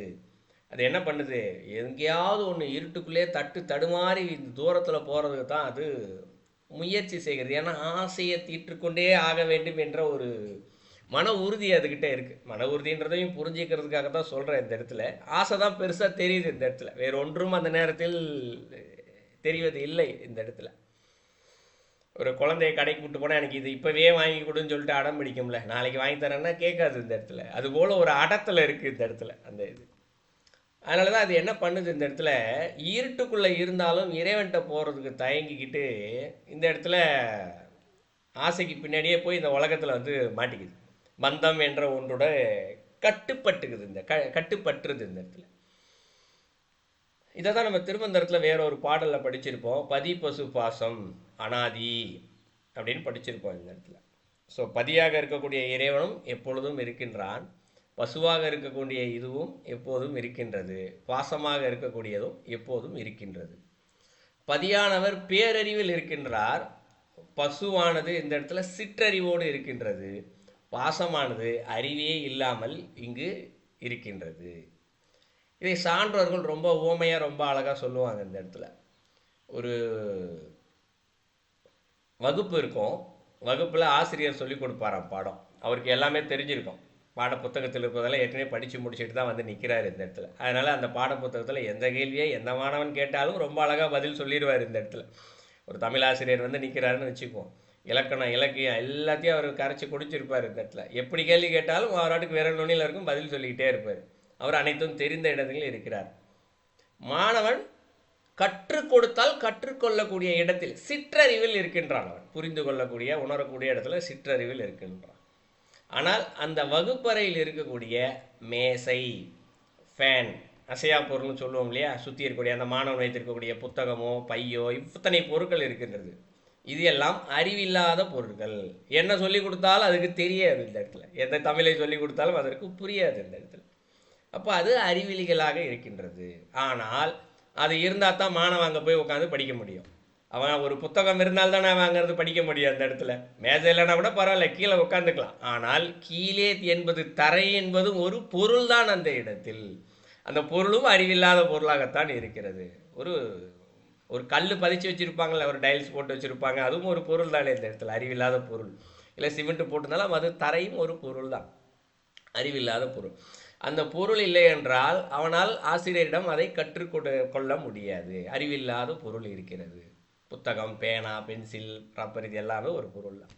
அது என்ன பண்ணுது, எங்கேயாவது ஒன்று இருட்டுக்குள்ளே தடுமாறி இந்த தூரத்தில் போகிறதுக்கு தான் அது முயற்சி செய்கிறது. ஏன்னா ஆசையை தீர்த்துக்கொண்டே ஆக வேண்டும் என்ற ஒரு மன உறுதி அதுக்கிட்ட இருக்குது. மன உறுதின்றதையும் புரிஞ்சிக்கிறதுக்காக தான் சொல்கிறேன் இந்த இடத்துல. ஆசை தான் பெருசாக தெரியுது இந்த இடத்துல, வேறு ஒன்றும் அந்த நேரத்தில் தெரிவது இல்லை இந்த இடத்துல. ஒரு குழந்தைய கடைக்கு கூட்டு போனால் எனக்கு இது இப்போவே வாங்கி கொடுன்னு சொல்லிட்டு அடம் பிடிக்கும்ல, நாளைக்கு வாங்கி தரேன்னா கேட்காது இந்த இடத்துல. அதுபோல் ஒரு அடத்தில் இருக்குது இந்த இடத்துல அந்த இது. அதனால தான் அது என்ன பண்ணுது இந்த இடத்துல, இருட்டுக்குள்ளே இருந்தாலும் இறைவன்கிட்ட போகிறதுக்கு தயங்கிக்கிட்டு இந்த இடத்துல ஆசைக்கு பின்னாடியே போய் இந்த உலகத்தில் வந்து மாட்டிக்குது. பந்தம் என்ற ஒன்றோட கட்டுப்பட்டுக்குது, இந்த கட்டுப்பட்டுருது இந்த இடத்துல. இதை தான் நம்ம திருமந்திரத்தில் வேற ஒரு பாடலில் படிச்சிருப்போம். பதி பசு பாசம் அனாதி அப்படின்னு படிச்சிருப்போம் இந்த இடத்துல. ஸோ பதியாக இருக்கக்கூடிய இறைவனும் எப்பொழுதும் இருக்கின்றான், பசுவாக இருக்கக்கூடிய இதுவும் எப்போதும் இருக்கின்றது, பாசமாக இருக்கக்கூடியதும் எப்போதும் இருக்கின்றது. பதியானவர் பேரறிவில் இருக்கின்றார், பசுவானது இந்த இடத்துல சிற்றறிவோடு இருக்கின்றது, பாசமானது அறிவே இல்லாமல் இங்கு இருக்கின்றது. இதை சான்றோர்கள் ரொம்ப ஓமையாக ரொம்ப அழகாக சொல்லுவாங்க இந்த இடத்துல. ஒரு வகுப்பு இருக்கும், வகுப்பில் ஆசிரியர் சொல்லி கொடுப்பாராம் பாடம். அவருக்கு எல்லாமே தெரிஞ்சிருக்கும், பாட புத்தகத்தில் இருப்பதெல்லாம் ஏற்கனவே படித்து முடிச்சுட்டு தான் வந்து நிற்கிறார் இந்த இடத்துல. அதனால் அந்த பாட புத்தகத்தில் எந்த கேள்வியை எந்த மாணவன் கேட்டாலும் ரொம்ப அழகாக பதில் சொல்லிடுவார் இந்த இடத்துல. ஒரு தமிழ் ஆசிரியர் வந்து நிற்கிறாருன்னு வச்சுக்குவோம், இலக்கணம் இலக்கியம் எல்லாத்தையும் அவர் கரைச்சி குடிச்சிருப்பார் இந்த இடத்துல. எப்படி கேள்வி கேட்டாலும் அவராட்டுக்கு வேற நுனியில் இருக்கும் பதில் சொல்லிக்கிட்டே இருப்பார். அவர் அனைத்தும் தெரிந்த இடங்களில் இருக்கிறார். மாணவன் கற்றுக் கொடுத்தால் கற்றுக்கொள்ளக்கூடிய இடத்தில் சிற்றறிவில் இருக்கின்றான். அவன் புரிந்து கொள்ளக்கூடிய உணரக்கூடிய இடத்துல சிற்றறிவில் இருக்கின்றான். ஆனால் அந்த வகுப்பறையில் இருக்கக்கூடிய மேசை, ஃபேன், அசையா பொருள்னு சொல்லுவோம் இல்லையா, சுற்றி இருக்கக்கூடிய அந்த மாணவன் வைத்திருக்கக்கூடிய புத்தகமோ பையோ இத்தனை பொருட்கள் இருக்கின்றது. இது எல்லாம் அறிவில்லாத பொருட்கள். என்ன சொல்லி கொடுத்தாலும் அதுக்கு தெரியாது இந்த இடத்துல, எந்த தமிழை சொல்லி கொடுத்தாலும் அதற்கு புரியாது இந்த இடத்துல. அப்போ அது அறிவிலிகளாக இருக்கின்றது. ஆனால் அது இருந்தால் தான் மாணவன் அங்கே போய் உட்காந்து படிக்க முடியும். அவன் ஒரு புத்தகம் இருந்தால்தானே அவன் அங்கேருந்து படிக்க முடியும். அந்த இடத்துல மேஜை இல்லைன்னா கூட பரவாயில்ல, கீழே உட்காந்துக்கலாம். ஆனால் கீழே என்பது தரை என்பது ஒரு பொருள் தான் அந்த இடத்தில். அந்த பொருளும் அறிவில்லாத பொருளாகத்தான் இருக்கிறது. ஒரு ஒரு கல் பதிச்சு வச்சுருப்பாங்கள்ல, ஒரு டைல்ஸ் போட்டு வச்சுருப்பாங்க, அதுவும் ஒரு பொருள் தானே இந்த இடத்துல, அறிவில்லாத பொருள். இல்லை சிமெண்ட் போட்டிருந்தாலும் அது தரையும் ஒரு பொருள் தான், அறிவில்லாத பொருள். அந்த பொருள் இல்லை என்றால் அவனால் ஆசிரியரிடம் அதை கற்றுக்கொள்ள முடியாது. அறிவில்லாத பொருள் இருக்கிறது. புத்தகம், பேனா, பென்சில், ரப்பர், இது எல்லாமே ஒரு பொருள் தான்.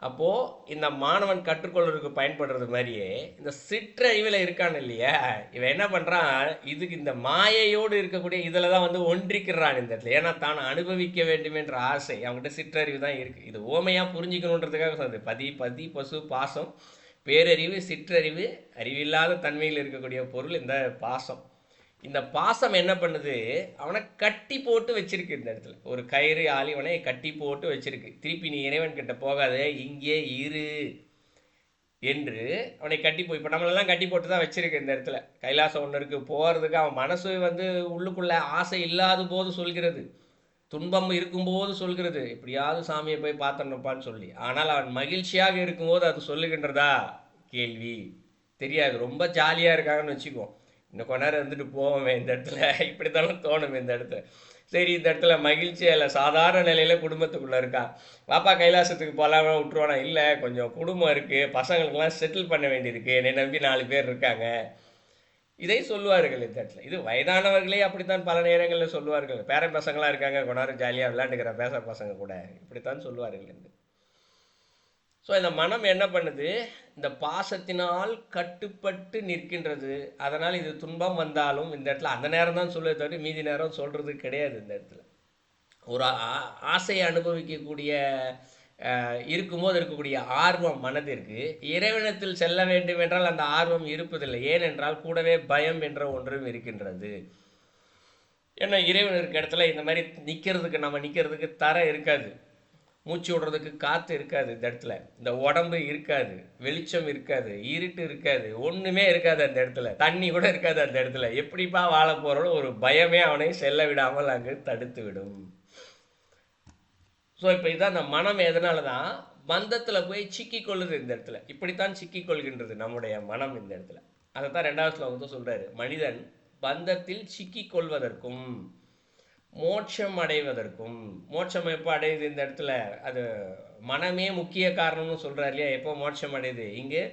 அப்போது இந்த மாணவன் கற்றுக்கொள்வதற்கு பயன்படுறது மாதிரியே இந்த சிற்றறிவில் இருக்கான் இல்லையா, இவன் என்ன பண்ணுறான், இதுக்கு இந்த மாயையோடு இருக்கக்கூடிய இதில் தான் வந்து ஒன்றிக்கிறான் இந்த இடத்துல. ஏன்னா தான் அனுபவிக்க வேண்டும் என்ற ஆசை அவங்ககிட்ட சிற்றறிவு தான் இருக்குது. இது ஓமையாக புரிஞ்சிக்கணுன்றதுக்காக சொன்னது. பதி பசு பாசம், பேரறிவு, சிற்றறிவு, அறிவில்லாத தன்மையில் இருக்கக்கூடிய பொருள் இந்த பாசம். இந்த பாசம் என்ன பண்ணுது, அவனை கட்டி போட்டு வச்சிருக்கு இந்த இடத்துல. ஒரு கயிறு ஆளி அவனை கட்டி போட்டு வச்சிருக்கு. திருப்பி நீ இறைவன் கிட்ட போகாத, இங்கே இரு என்று அவனை கட்டி போய், இப்போ நம்மளெல்லாம் கட்டி போட்டு தான் வச்சிருக்கு இந்த இடத்துல. கைலாசம் ஒன்று இருக்குது, போகிறதுக்கு அவன் மனசு வந்து உள்ளுக்குள்ள ஆசை இல்லாத போது சொல்கிறது, துன்பம் இருக்கும்போது சொல்கிறது, எப்படியாவது சாமியை போய் பார்த்தோம்ப்பான்னு சொல்லி. ஆனால் அவன் மகிழ்ச்சியாக இருக்கும்போது அது சொல்லுகின்றதா கேள்வி தெரியாது. ரொம்ப ஜாலியாக இருக்காங்கன்னு வச்சுக்குவோம், இன்னும் கொஞ்ச நேரம் இருந்துட்டு போவோமே இந்த இடத்துல, இப்படித்தாலும் தோணும் இந்த இடத்துல. சரி, இந்த இடத்துல மகிழ்ச்சியாக இல்லை, சாதாரண நிலையில் குடும்பத்துக்குள்ளே இருக்கா, பாப்பா கைலாசத்துக்கு போகலாமா விட்டுருவானா, இல்லை கொஞ்சம் குடும்பம் இருக்குது, பசங்களுக்கெல்லாம் செட்டில் பண்ண வேண்டியிருக்கு, என்னை நம்பி 4 பேர் இருக்காங்க, இதை சொல்லுவார்கள் இந்த இடத்துல. இது வயதானவர்களே அப்படித்தான் பல நேரங்களில் சொல்லுவார்கள். பேரன் பசங்களாம் இருக்காங்க, கொஞ்ச நேரம் ஜாலியாக விளையாண்டுக்கிற பேச பசங்க கூட, இப்படித்தான் சொல்லுவார்கள் என்று. ஸோ இந்த மனம் என்ன பண்ணுது, இந்த பாசத்தினால் கட்டுப்பட்டு நிற்கின்றது. அதனால் இது துன்பம் வந்தாலும் இந்த இடத்துல அந்த நேரம் தான் சொல்லுவதை தவிர மீதி நேரம் சொல்கிறது கிடையாது. இந்த இடத்துல ஒரு ஆசையை அனுபவிக்கக்கூடிய இருக்கும்போது இருக்கக்கூடிய ஆர்வம் மனதிற்கு இறைவனத்தில் செல்ல வேண்டும் என்றால் அந்த ஆர்வம் இருப்பதில்லை. ஏனென்றால் கூடவே பயம் என்ற ஒன்றும் இருக்கின்றது. ஏன்னா இறைவன் இருக்க இடத்துல இந்த மாதிரி நிற்கிறதுக்கு, நம்ம நிற்கிறதுக்கு தர இருக்காது, மூச்சு விடுறதுக்கு காற்று இருக்காது இந்த இடத்துல, இந்த உடம்பு இருக்காது, வெளிச்சம் இருக்காது, இருட்டு இருக்காது, ஒன்றுமே இருக்காது அந்த இடத்துல, தண்ணி கூட இருக்காது அந்த இடத்துல. எப்படிப்பா வாழ போகிறோன்னு ஒரு பயமே அவனை செல்ல விடாமல் அங்கு தடுத்து விடும். ஸோ இப்போ இதுதான் அந்த மனம். எதனால தான் பந்தத்தில் போய் சிக்கி கொள்ளுது இந்த இடத்துல, இப்படித்தான் சிக்கி கொள்கின்றது நம்முடைய மனம் இந்த இடத்துல. அதை தான் 2வது ஸ்லோகத்தில் சொல்கிறாரு, மனிதன் பந்தத்தில் சிக்கி கொள்வதற்கும் மோட்சம் அடைவதற்கும். மோட்சம் எப்போ அடையுது இந்த இடத்துல, அது மனமே முக்கிய காரணம்னு சொல்கிறார் இல்லையா. எப்போ மோட்சம் அடையுது, இங்கே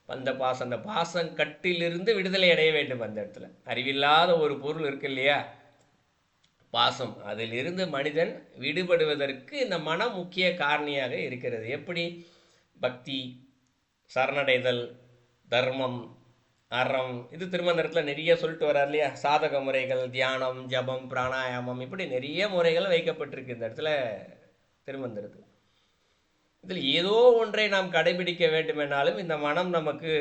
அந்த பாசம், அந்த பாசம் கட்டிலிருந்து விடுதலை அடைய வேண்டும் அந்த இடத்துல. அறிவில்லாத ஒரு பொருள் இருக்கு இல்லையா, பாசம், அதிலிருந்து மனிதன் விடுபடுவதற்கு இந்த மனம் முக்கிய காரணியாக இருக்கிறது. எப்படி? பக்தி, சரணடைதல், தர்மம், அறம், இது திருமந்திரத்தில் நிறைய சொல்லிட்டு வர்றார் இல்லையா? சாதக முறைகள், தியானம், ஜபம், பிராணாயாமம், இப்படி நிறைய முறைகள் வைக்கப்பட்டிருக்கு இந்த இடத்துல திருமந்திரத்தில். இதில் ஏதோ ஒன்றை நாம் கடைபிடிக்க வேண்டுமென்னாலும் இந்த மனம் நமக்கு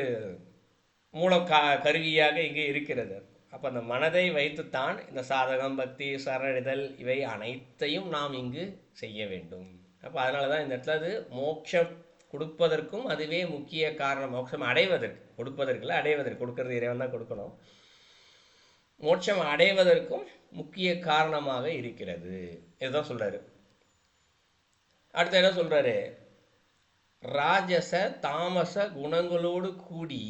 கருவியாக இங்கே இருக்கிறது. அப்போ அந்த மனதை வைத்துத்தான் இந்த சாதகம், பக்தி, சரணடைதல் இவை அனைத்தையும் நாம் இங்கு செய்ய வேண்டும். அப்போ அதனால தான் இந்த இடத்துல அது மோட்சம் கொடுப்பதற்கும் அதுவே முக்கிய காரணம். மோட்சம் அடைவதற்கு, கொடுப்பதற்குல அடைவதற்கு, கொடுக்கறது இறைவன் தான் கொடுக்கணும். மோட்சம் அடைவதற்கும் முக்கிய காரணமாக இருக்கிறது. இதுதான் சொல்றாரு. அடுத்து என்ன சொல்றாரு? ராஜச தாமச குணங்களோடு கூடி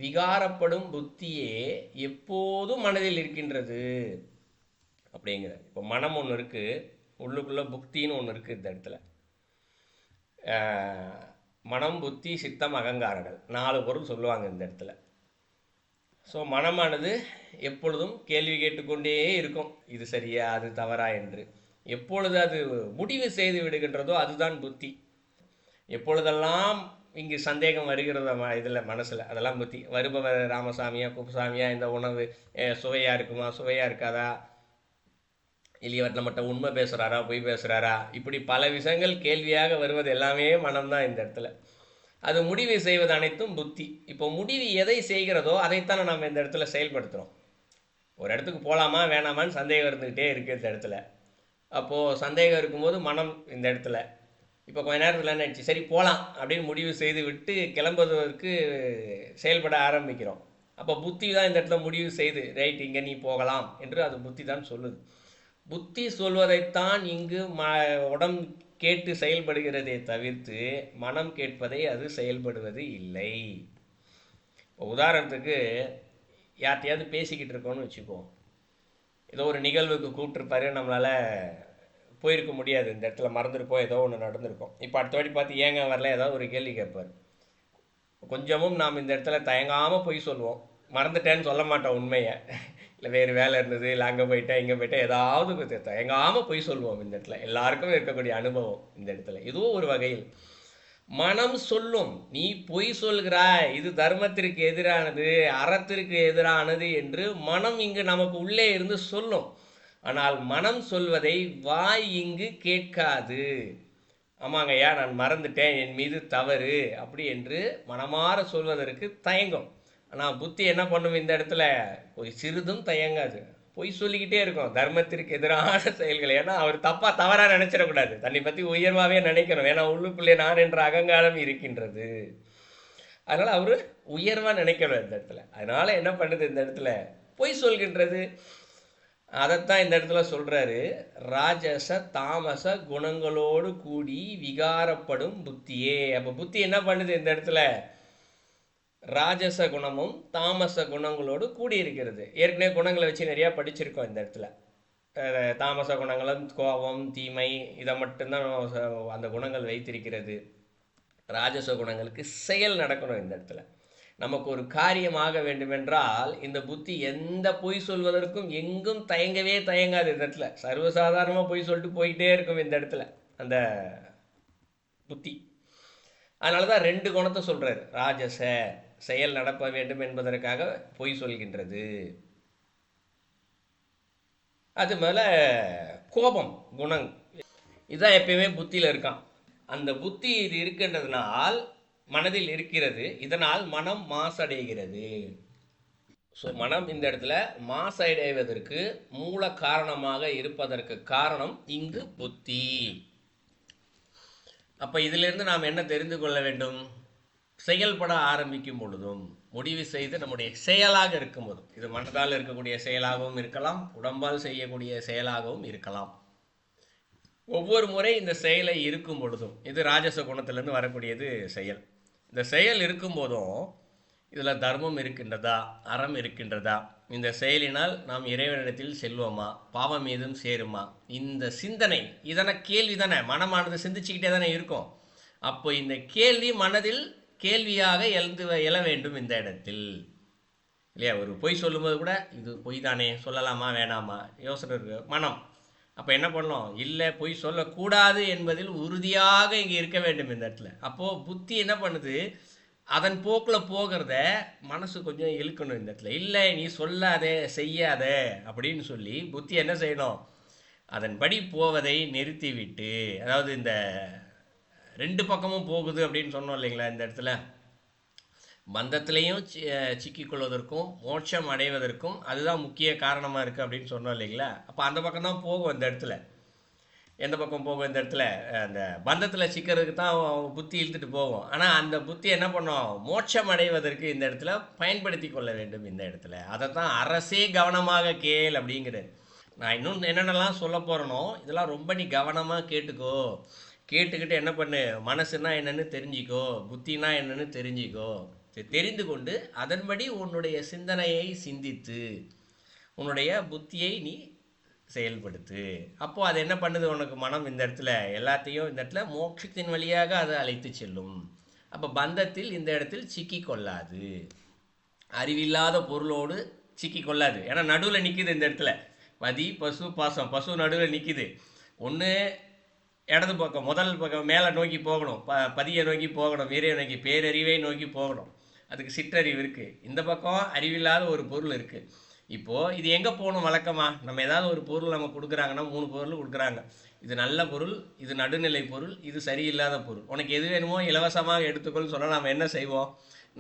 விகாரப்படும் புத்தியே எப்போதும் மனதில் இருக்கின்றது அப்படிங்கிற. இப்போ மனம் ஒன்று இருக்கு, உள்ளுக்குள்ள புத்தின்னு ஒன்று இருக்கு. இந்த இடத்துல மனம், புத்தி, சித்தம், அகங்காரங்கள் 4 பொருள் சொல்லுவாங்க இந்த இடத்துல. ஸோ மனமானது எப்பொழுதும் கேள்வி கேட்டுக்கொண்டே இருக்கும், இது சரியா அது தவறா என்று. எப்பொழுது அது முடிவு செய்து விடுகின்றதோ அதுதான் புத்தி. எப்பொழுதெல்லாம் இங்கு சந்தேகம் வருகிறத இதில் மனசில், அதெல்லாம் புத்தி. வருபவர் ராமசாமியா குப்புசாமியா, இந்த உணவு சுவையாக இருக்குமா சுவையாக இருக்காதா, இல்லையவர் நம்மகிட்ட உண்மை பேசுகிறாரா பொய் பேசுகிறாரா, இப்படி பல விஷயங்கள் கேள்வியாக வருவது எல்லாமே மனம்தான் இந்த இடத்துல. அது முடிவு செய்வது அனைத்தும் புத்தி. இப்போ முடிவு எதை செய்கிறதோ அதைத்தானே நம்ம இந்த இடத்துல செயல்படுத்துகிறோம். ஒரு இடத்துக்கு போகலாமா வேணாமான்னு சந்தேகம் இருந்துக்கிட்டே இருக்குது இந்த இடத்துல. அப்போது சந்தேகம் இருக்கும்போது மனம் இந்த இடத்துல இப்போ கொஞ்ச நேரத்தில் என்ன ஆயிடுச்சு, சரி போகலாம் அப்படின்னு முடிவு செய்து விட்டு கிளம்புவதற்கு செயல்பட ஆரம்பிக்கிறோம். அப்போ புத்தி தான் இந்த இடத்துல முடிவு செய்து, ரைட் இங்கே நீ போகலாம் என்று அது புத்தி தான் சொல்லுது. புத்தி சொல்வதைத்தான் இங்கு உடம்பு கேட்டு செயல்படுகிறதே தவிர்த்து மனம் கேட்பதை அது செயல்படுவது இல்லை. உதாரணத்துக்கு யார்ட்டையாவது பேசிக்கிட்டு இருக்கோன்னு வச்சுப்போம். ஏதோ ஒரு நிகழ்வுக்கு கூப்பிட்டுருப்பாரு, நம்மளால் போயிருக்க முடியாது, இந்த இடத்துல மறந்துருப்போம், ஏதோ ஒன்று நடந்திருக்கும். இப்போ அடுத்த வாட்டி பார்த்து ஏங்க வரல ஏதாவது ஒரு கேள்வி கேட்பார். கொஞ்சமும் நாம் இந்த இடத்துல தயங்காமல் போய் சொல்லுவோம். மறந்துட்டேன்னு சொல்ல மாட்டோம் உண்மையை, இல்லை வேறு வேலை இருந்தது, இல்லை அங்கே போயிட்டேன் இங்கே போயிட்டேன், ஏதாவது தயங்காமல் போய் சொல்லுவோம். இந்த இடத்துல எல்லாருக்கும் இருக்கக்கூடிய அனுபவம். இந்த இடத்துல ஏதோ ஒரு வகையில் மனம் சொல்லும், நீ பொய் சொல்கிறாய், இது தர்மத்திற்கு எதிரானது, அறத்திற்கு எதிரானது என்று மனம் இங்கு நமக்கு உள்ளே இருந்து சொல்லும். ஆனால் மனம் சொல்வதை வாய் இங்கு கேட்காது. ஆமாங்கய்யா நான் மறந்துட்டேன், என் மீது தவறு அப்படி என்று மனமாற சொல்வதற்கு தயங்கும். ஆனால் புத்தி என்ன பண்ணும் இந்த இடத்துல, ஒரு சிறிதும் தயங்காது, பொய் சொல்லிக்கிட்டே இருக்கும் தர்மத்திற்கு எதிரான செயல்கள். ஏன்னா அவர் தவறாக நினைச்சிடக்கூடாது, தன்னை பற்றி உயர்வாகவே நினைக்கணும். ஏன்னா உள்ளுக்குள்ளே நான் என்ற அகங்காரம் இருக்கின்றது. அதனால் அவர் உயர்வாக நினைக்கணும் இந்த இடத்துல. அதனால என்ன பண்ணுது இந்த இடத்துல, பொய் சொல்கின்றது. அதைத்தான் இந்த இடத்துல சொல்றாரு, ராஜச தாமச குணங்களோடு கூடி விகாரப்படும் புத்தியே. அப்போ புத்தி என்ன பண்ணுது இந்த இடத்துல, ராஜச குணமும் தாமச குணங்களோடு கூடி இருக்கிறது. ஏற்கனவே குணங்களை வச்சு நிறையா படிச்சிருக்கோம் இந்த இடத்துல. தாமச குணங்களும் கோபம், தீமை, இதை மட்டும்தான் அந்த குணங்கள் வைத்திருக்கிறது. ராஜச குணங்களுக்கு செயல் நடக்கணும் இந்த இடத்துல. நமக்கு ஒரு காரியமாக வேண்டுமென்றால் இந்த புத்தி எந்த பொய் சொல்வதற்கும் எங்கும் தயங்கவே தயங்காது. இந்த இடத்துல சர்வசாதாரணமாக பொய் சொல்லிட்டு போயிட்டே இருக்கும் இந்த இடத்துல அந்த புத்தி. அதனால தான் 2 குணத்தை சொல்கிறார். ராஜச செயல் நடப்ப வேண்டும் என்பதற்காக பொய் சொல்கின்றது. அது மேலே கோபம் குணம், இதுதான் எப்பயுமே புத்தியில் இருக்கான். அந்த புத்தி இது இருக்கின்றதுனால் மனதில் இருக்கிறது. இதனால் மனம் மாசடைகிறது. ஸோ மனம் இந்த இடத்துல மாசடைவதற்கு மூல காரணமாக இருப்பதற்கு காரணம் இங்கு புத்தி. அப்போ இதிலிருந்து நாம் என்ன தெரிந்து கொள்ள வேண்டும், செயல்பட ஆரம்பிக்கும் பொழுதும் முடிவு செய்து நம்முடைய செயலாக இருக்கும்போதும், இது மனதால் இருக்கக்கூடிய செயலாகவும் இருக்கலாம், உடம்பால் செய்யக்கூடிய செயலாகவும் இருக்கலாம். ஒவ்வொரு முறை இந்த செயலை இருக்கும் பொழுதும், இது ராஜச குணத்திலிருந்து வரக்கூடியது செயல். இந்த செயல் இருக்கும்போதும் இதில் தர்மம் இருக்கின்றதா, அறம் இருக்கின்றதா, இந்த செயலினால் நாம் இறைவனிடத்தில் செல்வோமா, பாவம் மீதும் சேருமா, இந்த சிந்தனை இதனை கேள்வி தானே, மனமானது சிந்திச்சுக்கிட்டே தானே இருக்கும். அப்போ இந்த கேள்வி மனதில் கேள்வியாக எழ வேண்டும் இந்த இடத்தில் இல்லையா. ஒரு பொய் சொல்லும்போது கூட இது பொய் தானே, சொல்லலாமா வேணாமா யோசனை இருக்கு. மனம் அப்போ என்ன பண்ணணும், இல்லை பொய் சொல்லக்கூடாது என்பதில் உறுதியாக இங்கே இருக்க வேண்டும் இந்த இடத்துல. அப்போது புத்தி என்ன பண்ணுது, அதன் போக்கில் போகிறத மனசு கொஞ்சம் இழுக்கணும் இந்த இடத்துல. இல்லை நீ சொல்லாதே செய்யாதே அப்படின்னு சொல்லி புத்தி என்ன செய்யணும், அதன்படி போவதை நிறுத்திவிட்டு, அதாவது இந்த ரெண்டு பக்கமும் போகுது அப்படின்னு சொன்னோம் இல்லைங்களா, இந்த இடத்துல பந்தத்திலையும் சிக்கிக்கொள்வதற்கும் மோட்சம் அடைவதற்கும் அதுதான் முக்கிய காரணமாக இருக்குது அப்படின்னு சொன்னோம் இல்லைங்களா. அப்போ அந்த பக்கம் தான் போகும் இந்த இடத்துல. எந்த பக்கம் போகும் இந்த இடத்துல, அந்த பந்தத்தில் சிக்கிறதுக்கு தான் அவங்க புத்தி இழுத்துட்டு போகும். ஆனால் அந்த புத்தி என்ன பண்ணோம், மோட்சம் அடைவதற்கு இந்த இடத்துல பயன்படுத்தி கொள்ள வேண்டும் இந்த இடத்துல. அதை தான் அரசே கவனமாக கேள் அப்படிங்கிறது. நான் இன்னும் என்னென்னலாம் சொல்ல போகிறேனோ இதெல்லாம் ரொம்ப நீ கவனமாக கேட்டுக்கோ. கேட்டுக்கிட்டு என்ன பண்ணு, மனசுனா என்னன்னு தெரிஞ்சிக்கோ, புத்தினா என்னன்னு தெரிஞ்சிக்கோ. தெரிந்து கொண்டு அதன்படி உன்னுடைய சிந்தனையை சிந்தித்து உன்னுடைய புத்தியை நீ செயல்படுத்து. அப்போது அது என்ன பண்ணுது, உனக்கு மனம் இந்த இடத்துல எல்லாத்தையும் இந்த இடத்துல மோட்சத்தின் வழியாக அதை அழைத்து செல்லும். அப்போ பந்தத்தில் இந்த இடத்தில் சிக்கி கொள்ளாது, அறிவில்லாத பொருளோடு சிக்கி கொள்ளாது. ஏன்னா நடுவில் நிற்கிது இந்த இடத்துல மதி பசு பாசம். பசு நடுவில் நிற்கிது. ஒன்று இடது பக்கம், முதல் பக்கம் மேலே நோக்கி போகணும், பதியை நோக்கி போகணும், வீரையை நோக்கி, பேரறிவை நோக்கி போகணும். அதுக்கு சிற்றறிவு இருக்குது. இந்த பக்கம் அறிவில்லாத ஒரு பொருள் இருக்குது. இப்போது இது எங்கே போகணும் வழக்கமாக, நம்ம ஏதாவது ஒரு பொருள் நம்ம கொடுக்குறாங்கன்னா 3 பொருள் கொடுக்குறாங்க. இது நல்ல பொருள், இது நடுநிலை பொருள், இது சரியில்லாத பொருள். உனக்கு எது வேணுமோ இலவசமாக எடுத்துக்கொள்னு சொன்னால் நம்ம என்ன செய்வோம்,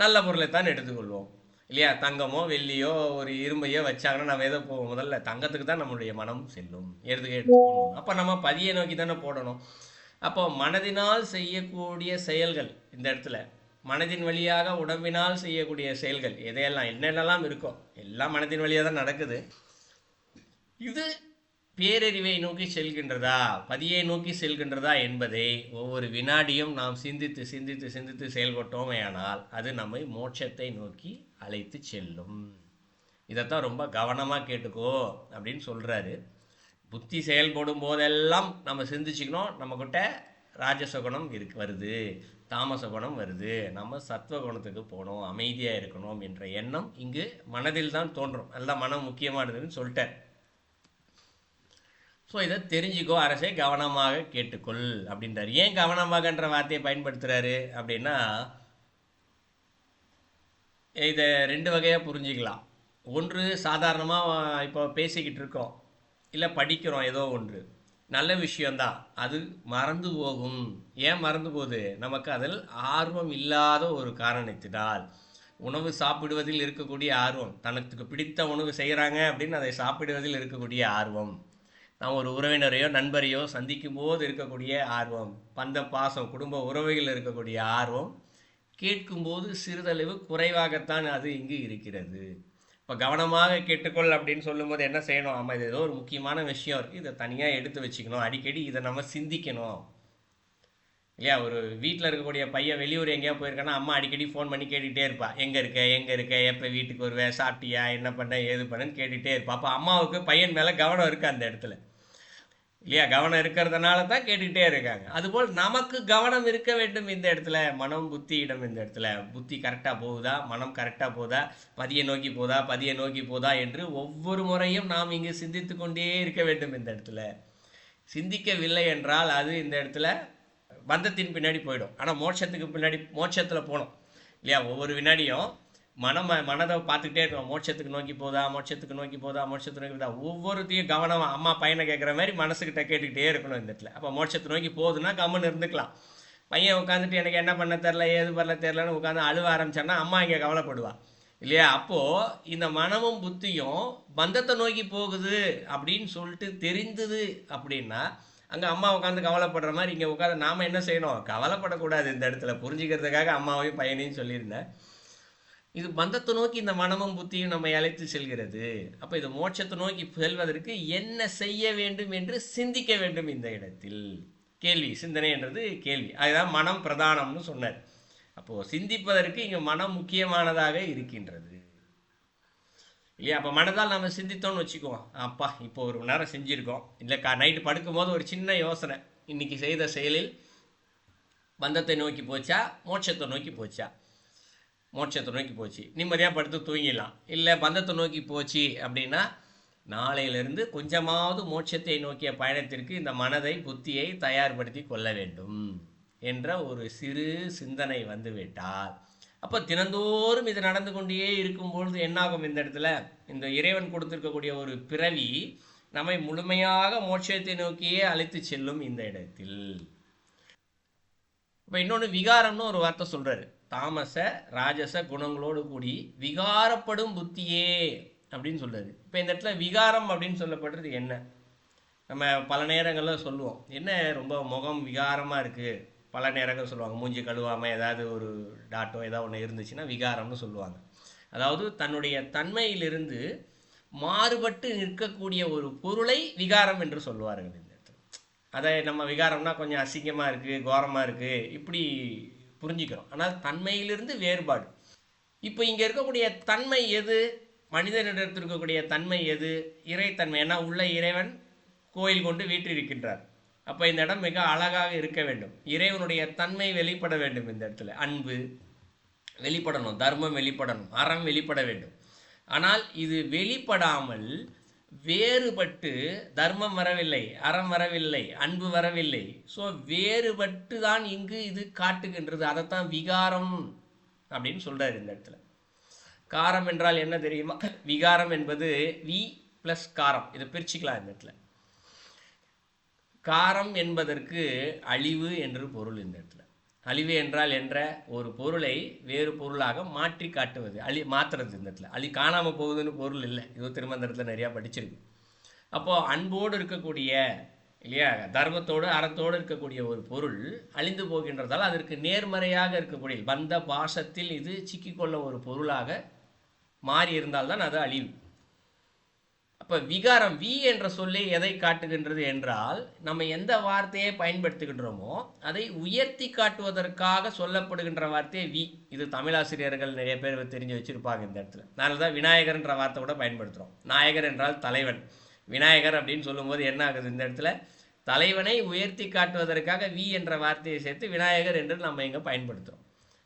நல்ல பொருளை தான் எடுத்துக்கொள்வோம் இல்லையா. தங்கமோ வெள்ளியோ ஒரு இரும்பையோ வச்சாங்கன்னா நம்ம எதை போவோம், முதல்ல தங்கத்துக்கு தான் நம்மளுடைய மனம் செல்லும், எடுத்துக்கணும். அப்போ நம்ம பதியை நோக்கி தானே போடணும். அப்போ மனதினால் செய்யக்கூடிய செயல்கள் இந்த இடத்துல, மனதின் வழியாக உடம்பினால் செய்யக்கூடிய செயல்கள் எதையெல்லாம் என்னென்னலாம் இருக்கோ எல்லாம் மனதின் வழியாக தான் நடக்குது. இது பேரறிவை நோக்கி செல்கின்றதா, பதியை நோக்கி செல்கின்றதா என்பதை ஒவ்வொரு வினாடியும் நாம் சிந்தித்து சிந்தித்து சிந்தித்து செயல்பட்டோமே ஆனால் அது நம்மை மோட்சத்தை நோக்கி அழைத்து செல்லும். இதைத்தான் ரொம்ப கவனமாக கேட்டுக்கோ அப்படின்னு சொல்கிறாரு. புத்தி செயல்படும் போதெல்லாம் நம்ம சிந்திச்சுக்கணும், நம்மக்கிட்ட ராஜசகுணம் வருது, தாமச குணம் வருது, நம்ம சத்வகுணத்துக்கு போகணும், அமைதியாக இருக்கணும் என்ற எண்ணம் இங்கு மனதில் தான் தோன்றும். எல்லாம் மனம் முக்கியமானதுன்னு சொல்லிட்டேன். ஸோ இதை தெரிஞ்சுக்கோ, அரசே கவனமாக கேட்டுக்கொள் அப்படின்றார். ஏன் கவனமாகன்ற வார்த்தையை பயன்படுத்துகிறாரு அப்படின்னா, இதை 2 வகையாக புரிஞ்சிக்கலாம். ஒன்று, சாதாரணமாக இப்போ பேசிக்கிட்டு இருக்கோம், இல்லை படிக்கிறோம், ஏதோ ஒன்று நல்ல விஷயந்தான், அது மறந்து போகும். ஏன் மறந்து போகுது, நமக்கு அதில் ஆர்வம் இல்லாத ஒரு காரணத்தினால். உணவு சாப்பிடுவதில் இருக்கக்கூடிய ஆர்வம், தனக்கு பிடித்த உணவு செய்கிறாங்க அப்படின்னு அதை சாப்பிடுவதில் இருக்கக்கூடிய ஆர்வம், நாம் ஒரு உறவினரையோ நண்பரையோ சந்திக்கும் போது இருக்கக்கூடிய ஆர்வம், பந்த பாசம் குடும்ப உறவுகள் இருக்கக்கூடிய ஆர்வம் கேட்கும்போது சிறிதளவு குறைவாகத்தான் அது இங்கு இருக்கிறது. இப்போ கவனமாக கேட்டுக்கொள் அப்படின்னு சொல்லும்போது என்ன செய்யணும், ஆமாம் இது ஏதோ ஒரு முக்கியமான விஷயம் இருக்குது, இதை தனியாக எடுத்து வச்சுக்கணும், அடிக்கடி இதை நம்ம சிந்திக்கணும் இல்லையா. ஒரு வீட்டில் இருக்கக்கூடிய பையன் வெளியூர் எங்கேயா போயிருக்கானா அம்மா அடிக்கடி ஃபோன் பண்ணி கேட்டுகிட்டே இருப்பா, எங்கே இருக்க, எப்போ வீட்டுக்கு வருவேன், சாப்பிட்டியா, என்ன பண்ண, ஏது பண்ணன்னு கேட்டுகிட்டே இருப்பா. அப்போ அம்மாவுக்கு பையன் மேலே கவனம் இருக்குது அந்த இடத்துல இல்லையா. கவனம் இருக்கிறதுனால தான் கேட்டுக்கிட்டே இருக்காங்க. அதுபோல் நமக்கு கவனம் இருக்க வேண்டும் இந்த இடத்துல, மனம் புத்தியிடம். இந்த இடத்துல புத்தி கரெக்டாக போகுதா, மனம் கரெக்டாக போதா, பதியை நோக்கி போதா என்று ஒவ்வொரு முறையும் நாம் இங்கு சிந்தித்து கொண்டே இருக்க வேண்டும் இந்த இடத்துல. சிந்திக்கவில்லை என்றால் அது இந்த இடத்துல பந்தத்தின் பின்னாடி போயிடும். ஆனால் மோட்சத்துக்கு பின்னாடி, மோட்சத்தில் போகணும் இல்லையா. ஒவ்வொரு வினாடியும் மனதை பார்த்துக்கிட்டே இருக்கணும், மோட்சத்துக்கு நோக்கி போதா. ஒவ்வொருத்தையும் கவனமாக அம்மா பையனை கேட்குற மாதிரி மனசுக்கிட்ட கேட்டுக்கிட்டே இருக்கணும் இந்த இடத்துல. அப்போ மோட்சத்தை நோக்கி போகுதுன்னா கம்முன்னு இருந்துக்கலாம். பையன் உட்காந்துட்டு எனக்கு என்ன பண்ண தெரில, ஏது பண்ண தெரிலன்னு உட்காந்து அழுவ ஆரம்பிச்சான்னா அம்மா இங்கே கவலைப்படுவா இல்லையா. அப்போது இந்த மனமும் புத்தியும் பந்தத்தை நோக்கி போகுது அப்படின்னு சொல்லிட்டு தெரிந்தது அப்படின்னா அங்கே அம்மா உட்காந்து கவலைப்படுற மாதிரி இங்கே உட்காந்து நாம் என்ன செய்யணும், கவலைப்படக்கூடாது இந்த இடத்துல. புரிஞ்சுக்கிறதுக்காக அம்மாவையும் பையனையும் சொல்லியிருந்தேன். இது பந்தத்தை நோக்கி இந்த மனமும் புத்தியும் நம்மை அழைத்து செல்கிறது. அப்போ இது மோட்சத்தை நோக்கி செல்வதற்கு என்ன செய்ய வேண்டும் என்று சிந்திக்க வேண்டும் இந்த இடத்தில். கேள்வி, சிந்தனை என்றது கேள்வி, அதுதான் மனம் பிரதானம்னு சொன்னார். அப்போது சிந்திப்பதற்கு இங்கே மனம் முக்கியமானதாக இருக்கின்றது இல்லையா. அப்போ மனதால் நம்ம சிந்தித்தோம்னு வச்சுக்குவோம், அப்பா இப்போ 1 மணி நேரம் செஞ்சுருக்கோம், இல்லை நைட்டு படுக்கும்போது ஒரு சின்ன யோசனை, இன்றைக்கி செய்த செயலில் பந்தத்தை நோக்கி போச்சா மோட்சத்தை நோக்கி போச்சா, மோட்சத்தை நோக்கி போச்சு, நிம்மதியாக படுத்து தூங்கிடலாம். இல்லை பந்தத்தை நோக்கி போச்சு அப்படின்னா நாளையிலிருந்து கொஞ்சமாவது மோட்சத்தை நோக்கிய பயணத்திற்கு இந்த மனதை புத்தியை தயார்படுத்தி கொள்ள வேண்டும் என்ற ஒரு சிறு சிந்தனை வந்துவிட்டால் அப்போ தினந்தோறும் இது நடந்து கொண்டே இருக்கும்பொழுது என்னாகும், இந்த இடத்துல இந்த இறைவன் கொடுத்திருக்கக்கூடிய ஒரு பிறவி நம்மை முழுமையாக மோட்சத்தை நோக்கியே அழைத்து செல்லும் இந்த இடத்தில். இப்போ இன்னொன்று விகாரம்னு ஒரு வார்த்தை சொல்கிறாரு. தாமச ராஜச குணங்களோடு கூடி விகாரப்படும் புத்தியே அப்படின்னு சொல்கிறாரு. இப்போ இந்த இடத்துல விகாரம் அப்படின்னு சொல்லப்படுறது என்ன? நம்ம பல நேரங்களில் சொல்லுவோம், என்ன ரொம்ப முகம் விகாரமாக இருக்குது. பல நேரங்கள் சொல்லுவாங்க, மூஞ்சி கழுவாமல் ஏதாவது ஒரு டாட்டோ ஏதாவது ஒன்று இருந்துச்சுன்னா விகாரம்னு சொல்லுவாங்க. அதாவது தன்னுடைய தன்மையிலிருந்து மாறுபட்டு நிற்கக்கூடிய ஒரு பொருளை விகாரம் என்று சொல்லுவார்கள் இந்த இடத்துல. அதை நம்ம விகாரம்னா கொஞ்சம் அசிங்கமாக இருக்குது, கோரமாக இருக்குது, இப்படி புரிஞ்சுக்கிறோம். ஆனால் தன்மையிலிருந்து வேறுபாடு. இப்போ இங்கே இருக்கக்கூடிய தன்மை எது? மனிதனிடத்தில் இருக்கக்கூடிய தன்மை எது? இறைத்தன்மை. ஏன்னா உள்ள இறைவன் கோயில் கொண்டு வீற்றிருக்கின்றார். அப்போ இந்த இடம் மிக அழகாக இருக்க வேண்டும். இறைவனுடைய தன்மை வெளிப்பட வேண்டும். இந்த இடத்துல அன்பு வெளிப்படணும், தர்மம் வெளிப்படணும், அறம் வெளிப்பட வேண்டும். ஆனால் இது வெளிப்படாமல் வேறுபட்டு தர்மம் வரவில்லை, அறம் வரவில்லை, அன்பு வரவில்லை. ஸோ வேறுபட்டு தான் இங்கு இது காட்டுகின்றது. அதைத்தான் விகாரம் அப்படின்னு சொல்கிறார் இந்த இடத்துல. காரம் என்றால் என்ன தெரியுமா? விகாரம் என்பது வி ப்ளஸ் காரம், இதை பிரிச்சுக்கலாம் இந்த இடத்துல. காரம் என்பதற்கு அழிவு என்று பொருள். இந்த இடத்துல அழிவு என்றால் என்ற ஒரு பொருளை வேறு பொருளாக மாற்றி காட்டுவது, மாற்றுறது. இந்த இடத்துல காணாமல் போகுதுன்னு பொருள் இல்லை. இது திருமந்திரத்தில் நிறையா படிச்சிருக்கு. அப்போது அன்போடு இருக்கக்கூடிய இல்லையா, தர்மத்தோடு அறத்தோடு இருக்கக்கூடிய ஒரு பொருள் அழிந்து போகின்றதால் அதற்கு நேர்மறையாக இருக்கக்கூடிய பந்த பாசத்தில் இது சிக்கிக்கொள்ள ஒரு பொருளாக மாறி இருந்தால்தான் அது அழிவு. அப்போ விகாரம் வி என்ற சொல்லை எதை காட்டுகின்றது என்றால், நம்ம எந்த வார்த்தையை பயன்படுத்துகின்றோமோ அதை உயர்த்தி காட்டுவதற்காக சொல்லப்படுகின்ற வார்த்தையை வி. இது தமிழாசிரியர்கள் நிறைய பேர் தெரிஞ்சு வச்சுருப்பாங்க இந்த இடத்துல. அதனால தான் விநாயகர்ன்ற வார்த்தை கூட பயன்படுத்துகிறோம். நாயகர் என்றால் தலைவன், விநாயகர் அப்படின்னு சொல்லும்போது என்ன ஆகுது, இந்த இடத்துல தலைவனை உயர்த்தி காட்டுவதற்காக வி என்ற வார்த்தையை சேர்த்து விநாயகர் என்று நம்ம இங்கே பயன்படுத்துகிறோம்.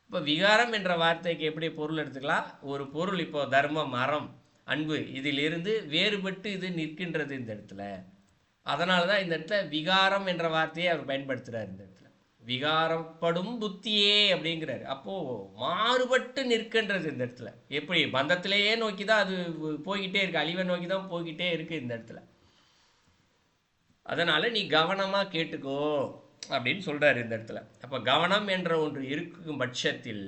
இப்போ விகாரம் என்ற வார்த்தைக்கு எப்படி பொருள் எடுத்துக்கலாம்? ஒரு பொருள் இப்போ தர்மம், அறம், அன்பு இதிலிருந்து வேறுபட்டு இது நிற்கின்றது இந்த இடத்துல. அதனால தான் இந்த இடத்துல விகாரம் என்ற வார்த்தையை அவர் பயன்படுத்துகிறார். இந்த இடத்துல விகாரப்படும் புத்தியே அப்படிங்கிறார். அப்போது மாறுபட்டு நிற்கின்றது இந்த இடத்துல. எப்படி பந்தத்திலேயே நோக்கி தான் அது போய்கிட்டே இருக்குது, அழிவை நோக்கி தான் போய்கிட்டே இருக்குது இந்த இடத்துல. அதனால் நீ கவனமாக கேட்டுக்கோ அப்படின்னு சொல்கிறார் இந்த இடத்துல. அப்போ கவனம் என்ற ஒன்று இருக்கும் பட்சத்தில்,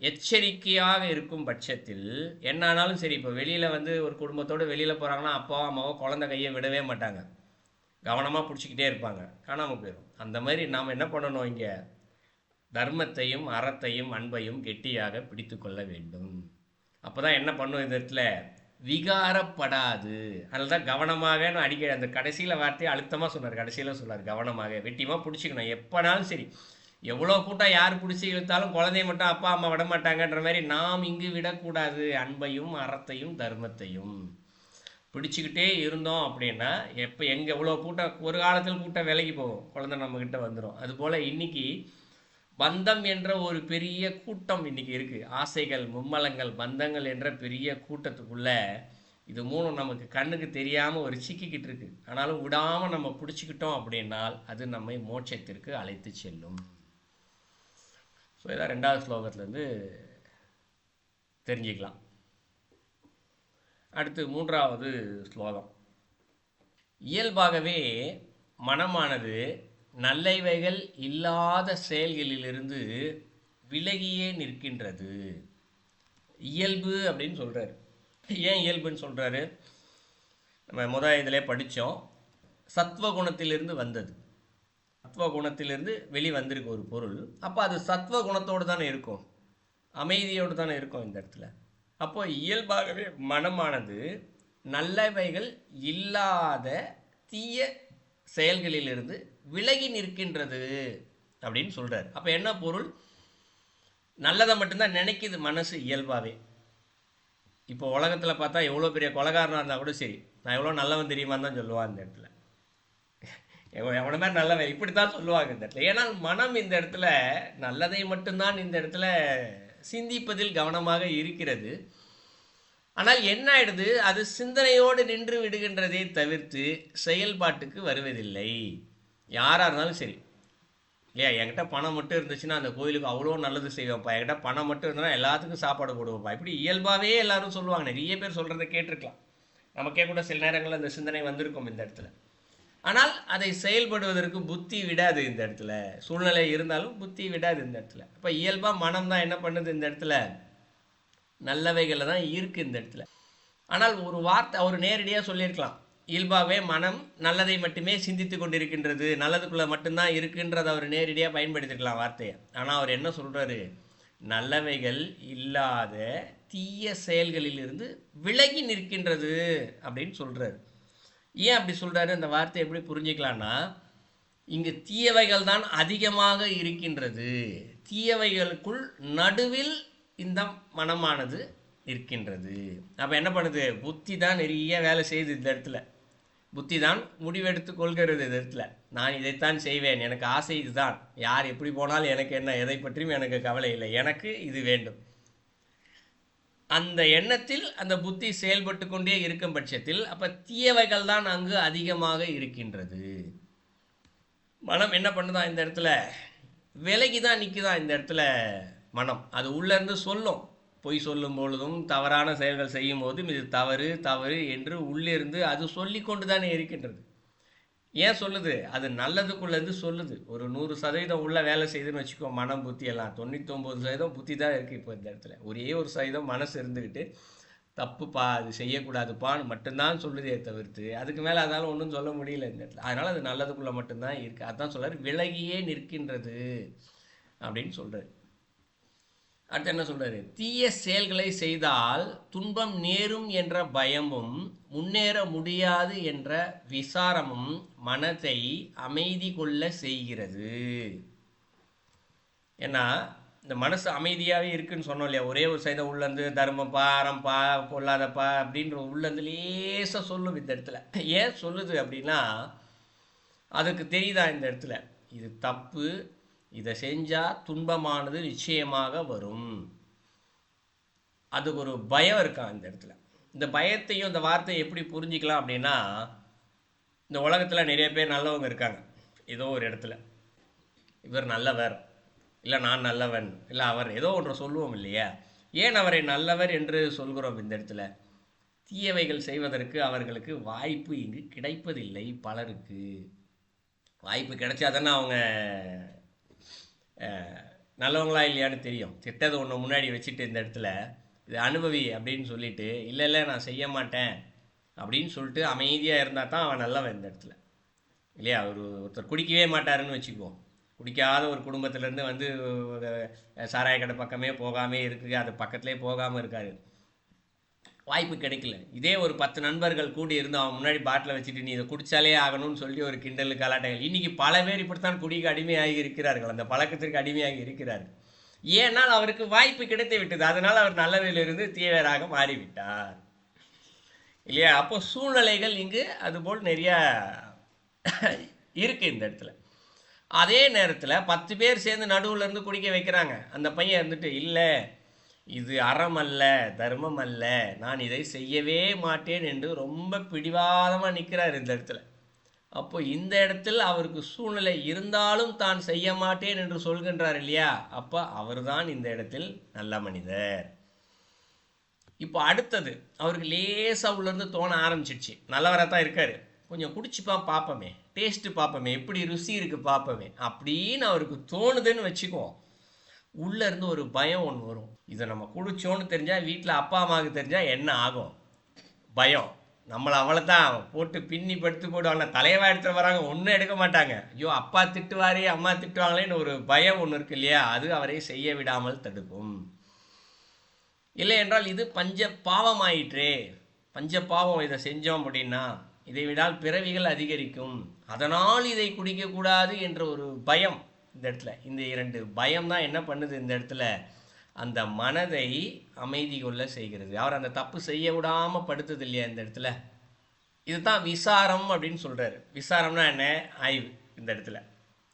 எச்சரிக்கையாக இருக்கும் பட்சத்தில் என்ன ஆனாலும் சரி. இப்போ வெளியில் ஒரு குடும்பத்தோடு வெளியில் போகிறாங்கன்னா அப்பா அம்மாவோ குழந்தை கையை விடவே மாட்டாங்க, கவனமாக பிடிச்சிக்கிட்டே இருப்பாங்க, காணாமல் போயிடும். அந்த மாதிரி நாம் என்ன பண்ணணும், இங்கே தர்மத்தையும் அறத்தையும் அன்பையும் கெட்டியாக பிடித்து கொள்ள வேண்டும். அப்போ தான் என்ன பண்ணும், இந்த இடத்துல விகாரப்படாது. அதனால தான் கவனமாக அடிக்கடி அந்த கடைசியில் வார்த்தையை அழுத்தமாக சொன்னார். கடைசியில் சொன்னார் கவனமாக, வெட்டியமாக பிடிச்சிக்கணும். எப்போனாலும் சரி, எவ்வளோ கூட்டம் யார் பிடிச்சி இழுத்தாலும் குழந்தைய மட்டும் அப்பா அம்மா விட மாட்டாங்கன்ற மாதிரி நாம் இங்கு விடக்கூடாது. அன்பையும் அறத்தையும் தர்மத்தையும் பிடிச்சிக்கிட்டே இருந்தோம் அப்படின்னா எப்போ எவ்வளோ கூட்டம், ஒரு காலத்தில் கூட்டம் விலகி போகும், குழந்தை நம்மக்கிட்ட வந்துடும். அதுபோல் இன்றைக்கி பந்தம் என்ற ஒரு பெரிய கூட்டம் இன்றைக்கி இருக்குது. ஆசைகள், மும்மலங்கள், பந்தங்கள் என்ற பெரிய கூட்டத்துக்குள்ளே இது மூணும் நமக்கு கண்ணுக்கு தெரியாமல் ஒரு சிக்கிக்கிட்டு இருக்கு. ஆனாலும் விடாமல் நம்ம பிடிச்சிக்கிட்டோம் அப்படின்னால் அது நம்மை மோட்சத்திற்கு அழைத்து செல்லும். ஸோ இதான் 2வது ஸ்லோகத்துலேருந்து தெரிஞ்சுக்கலாம். அடுத்து 3வது ஸ்லோகம். இயல்பாகவே மனமானது நல்லவைகள் இல்லாத செயல்களிலிருந்து விலகியே நிற்கின்றது. இயல்பு அப்படின்னு சொல்கிறாரு. ஏன் இயல்புன்னு சொல்கிறாரு? நம்ம இதிலே படித்தோம், சத்வகுணத்திலிருந்து வந்தது. சத்வகுணத்திலிருந்து வெளிவந்திருக்கு ஒரு பொருள். அப்போ அது சத்வகுணத்தோடு தானே இருக்கும், அமைதியோடு தானே இருக்கும் இந்த இடத்துல. அப்போ இயல்பாகவே மனமானது நல்லவைகள் இல்லாத தீய செயல்களிலிருந்து விலகி நிற்கின்றது அப்படின்னு சொல்கிறார். அப்போ என்ன பொருள்? நல்லதை மட்டும்தான் நினைக்கிது மனசு இயல்பாகவே. இப்போ உலகத்தில் பார்த்தா எவ்வளோ பெரிய கொலைகாரனாக இருந்தால் கூட சரி, நான் எவ்வளோ நல்லவன் தெரியுமான்னு தான் சொல்லுவான் இந்த இடத்துல. எவ்வளோ மாதிரி நல்லவன் இப்படி தான் சொல்லுவாங்க இந்த இடத்துல. ஏன்னால் மனம் இந்த இடத்துல நல்லதை மட்டும்தான் இந்த இடத்துல சிந்திப்பதில் கவனமாக இருக்கிறது. ஆனால் என்ன ஆயிடுது, அது சிந்தனையோடு நின்று விடுகின்றதை தவிர்த்து செயல்பாட்டுக்கு வருவதில்லை. யாராக இருந்தாலும் சரி இல்லையா, என்கிட்ட பணம் மட்டும் இருந்துச்சுன்னா அந்த கோயிலுக்கு அவ்வளோ நல்லது செய்வேன்ப்பா, என்கிட்ட பணம் மட்டும் இருந்ததுன்னா எல்லாத்துக்கும் சாப்பாடு போடுவோம்ப்பா, இப்படி இயல்பாகவே எல்லாரும் சொல்லுவாங்க. நிறைய பேர் சொல்கிறத கேட்டிருக்கலாம், நமக்கே கூட சில நேரங்களில் அந்த சிந்தனை வந்திருக்கும் இந்த இடத்துல. ஆனால் அதை செயல்படுவதற்கு புத்தி விடாது இந்த இடத்துல. சூழ்நிலை இருந்தாலும் புத்தி விடாது இந்த இடத்துல. அப்போ இயல்பாக மனம் தான் என்ன பண்ணுது இந்த இடத்துல, நல்லவைகளில் தான் இருக்குது இந்த இடத்துல. ஆனால் ஒரு வார்த்தை அவர் நேரடியாக சொல்லியிருக்கலாம், இயல்பாகவே மனம் நல்லதை மட்டுமே சிந்தித்து கொண்டிருக்கின்றது, நல்லதுக்குள்ளே மட்டும்தான் இருக்குன்றதை அவர் நேரடியாக பயன்படுத்திருக்கலாம் வார்த்தையை. ஆனால் அவர் என்ன சொல்கிறாரு, நல்லவைகள் இல்லாத தீய செயல்களிலிருந்து விலகி நிற்கின்றது அப்படின்னு சொல்கிறாரு. ஏன் அப்படி சொல்கிறாரு, அந்த வார்த்தை எப்படி புரிஞ்சிக்கலான்னா, இங்கு தீயவைகள் தான் அதிகமாக இருக்கின்றது, தீயவைகளுக்குள் நடுவில் இந்த மனமானது இருக்கின்றது. அப்போ என்ன பண்ணுது, புத்தி தான் நிறைய வேலை செய்யுது இந்த இடத்துல. புத்தி தான் முடிவெடுத்து கொள்கிறது இந்த இடத்துல. நான் இதைத்தான் செய்வேன், எனக்கு ஆசை இதுதான், யார் எப்படி போனாலும் எனக்கு என்ன, எதை பற்றியும் எனக்கு கவலை இல்லை, எனக்கு இது வேண்டும். அந்த எண்ணத்தில் அந்த புத்தி செயல்பட்டு கொண்டே இருக்கும் பட்சத்தில் அப்போ தீயவைகள் தான் அங்கு அதிகமாக இருக்கின்றது. மனம் என்ன பண்ணுதான் இந்த இடத்துல, விலகி தான் நிற்குதான் இந்த இடத்துல மனம். அது உள்ளேருந்து சொல்லும், பொய் சொல்லும் பொழுதும் தவறான செயல்கள் செய்யும் போதும் இது தவறு தவறு என்று உள்ளிருந்து அது சொல்லி கொண்டு தானே இருக்கின்றது. ஏன் சொல்லுது, அது நல்லதுக்குள்ளேருந்து சொல்லுது. ஒரு 100% உள்ள வேலை செய்யுதுன்னு வச்சுக்கோ மனம் புத்தி எல்லாம், 99% புத்தி தான் இருக்குது. இப்போ இந்த இடத்துல ஒரே 1% மனசு இருந்துக்கிட்டு தப்புப்பா அது செய்யக்கூடாதுப்பான்னு மட்டும்தான் சொல்லுதே தவிர்த்து அதுக்கு மேலே அதனால் ஒன்றும் சொல்ல முடியல இந்த இடத்துல. அதனால் அது நல்லதுக்குள்ளே மட்டும்தான் இருக்குது. அதுதான் சொல்கிறார், விலகியே நிற்கின்றது அப்படின்னு சொல்கிறார். அடுத்து என்ன சொல்றாரு, தீய செயல்களை செய்தால் துன்பம் நேரும் என்ற பயமும் முன்னேற முடியாது என்ற விசாரமும் மனதை அமைதி கொள்ள செய்கிறது. ஏன்னா இந்த மனசு அமைதியாகவே இருக்குன்னு சொன்னோம் இல்லையா, ஒரே ஒரு சைதை உள்ளேருந்து தர்மப்பா அறம்பா பொல்லாதப்பா அப்படின்ற உள்ளேருந்து லேசாக சொல்லும் இந்த இடத்துல. ஏன் சொல்லுது அப்படின்னா, அதுக்கு தெரியுதா இந்த இடத்துல இது தப்பு, இதை செஞ்சால் துன்பமானது நிச்சயமாக வரும். அதுக்கு ஒரு பயம் இருக்கா இந்த இடத்துல. இந்த பயத்தையும் இந்த வார்த்தையை எப்படி புரிஞ்சிக்கலாம் அப்படின்னா, இந்த உலகத்தில் நிறைய பேர் நல்லவங்க இருக்காங்க. ஏதோ ஒரு இடத்துல இவர் நல்லவர், இல்லை நான் நல்லவன், இல்லை அவர் ஏதோ ஒன்று சொல்லுவோம் இல்லையா. ஏன் அவரை நல்லவர் என்று சொல்கிறோம் இந்த இடத்துல, தீயவைகள் செய்வதற்கு அவர்களுக்கு வாய்ப்பு இங்கு கிடைப்பதில்லை. பலருக்கு வாய்ப்பு கிடைச்சாதானே அவங்க நல்லவங்களா இல்லையான்னு தெரியும். திட்டத்தை ஒன்று முன்னாடி வச்சுட்டு இந்த இடத்துல இது அனுபவி அப்படின்னு சொல்லிட்டு இல்லை இல்லை நான் செய்ய மாட்டேன் அப்படின்னு சொல்லிட்டு அமைதியாக இருந்தால் தான் அவன் நல்லவன் இந்த இடத்துல இல்லையா. ஒருத்தர் குடிக்கவே மாட்டாருன்னு வச்சுக்குவோம், குடிக்காத ஒரு குடும்பத்திலேருந்து வந்து சாராய கடை பக்கமே போகாமே இருக்குது, அது பக்கத்துலேயே போகாமல் இருக்காரு, வாய்ப்பு கிடைக்கல. இதே ஒரு 10 நண்பர்கள் கூடி இருந்து அவன் முன்னாடி பாட்டில் வச்சுட்டு நீ இதை குடித்தாலே ஆகணும்னு சொல்லி ஒரு கிண்டல் கலாட்டைகள். இன்றைக்கி பல பேர் இப்படித்தான் குடிக்கு அடிமையாகி இருக்கிறார்கள், அந்த பழக்கத்திற்கு அடிமையாகி இருக்கிறார்கள். ஏன்னால் அவருக்கு வாய்ப்பு கிடைத்து விட்டது, அதனால் அவர் நல்லதிலிருந்து தீவிரராக மாறிவிட்டார் இல்லையா. அப்போ சூழ்நிலைகள் இங்கு அதுபோல் நிறையா இருக்குது இந்த இடத்துல. அதே நேரத்தில் 10 பேர் சேர்ந்து நடுவில் இருந்து குடிக்க வைக்கிறாங்க. அந்த பையன் இருந்துட்டு இல்லை இது அறம் அல்ல, தர்மம் அல்ல, நான் இதை செய்யவே மாட்டேன் என்று ரொம்ப பிடிவாதமாக நிற்கிறார் இந்த இடத்துல. அப்போ இந்த இடத்தில் அவருக்கு சூழ்நிலை இருந்தாலும் தான் செய்ய மாட்டேன் என்று சொல்கின்றார் இல்லையா. அப்போ அவர் தான் இந்த இடத்தில் நல்ல மனிதர். இப்போ அடுத்தது அவருக்கு லேசாக உள்ளேருந்து தோண ஆரம்பிச்சிடுச்சு, நல்லவராக தான் இருக்கார், கொஞ்சம் குடிச்சுப்பான் பார்ப்போமே, டேஸ்ட்டு பார்ப்போமே, எப்படி ருசி இருக்குது பார்ப்போமே அப்படின்னு அவருக்கு தோணுதுன்னு வச்சுக்குவோம். உள்ளேருந்து ஒரு பயம் ஒன்று வரும், இதை நம்ம குடிச்சோன்னு தெரிஞ்சால் வீட்டில் அப்பா அம்மாவுக்கு தெரிஞ்சால் என்ன ஆகும், பயம். நம்மளை அவளை தான் போட்டு பின்னி படுத்து போடுவாங்க, தலைவா எடுத்துகிட்டு வராங்க, ஒன்றும் எடுக்க மாட்டாங்க, ஐயோ அப்பா திட்டுவாரே அம்மா திட்டுவாங்களேன்னு ஒரு பயம் ஒன்று இருக்கு இல்லையா, அது அவரை செய்ய விடாமல் தடுக்கும். இல்லை என்றால் இது பஞ்ச பாவம் ஆயிற்றே, பஞ்ச பாவம், இதை செஞ்சோம் அப்படின்னா இதை விடால் பிறவிகள் அதிகரிக்கும், அதனால் இதை குடிக்கக்கூடாது என்ற ஒரு பயம் இந்த இடத்துல. இந்த 2 பயம் தான் என்ன பண்ணுது இந்த இடத்துல, அந்த மனதை அமைதி கொள்ள செய்கிறது. அவர் அந்த தப்பு செய்ய விடாமல் படுத்துது இல்லையா இந்த இடத்துல. இதுதான் விசாரம் அப்படின்னு சொல்கிறாரு. விசாரம்னா என்ன, ஆய்வு இந்த இடத்துல.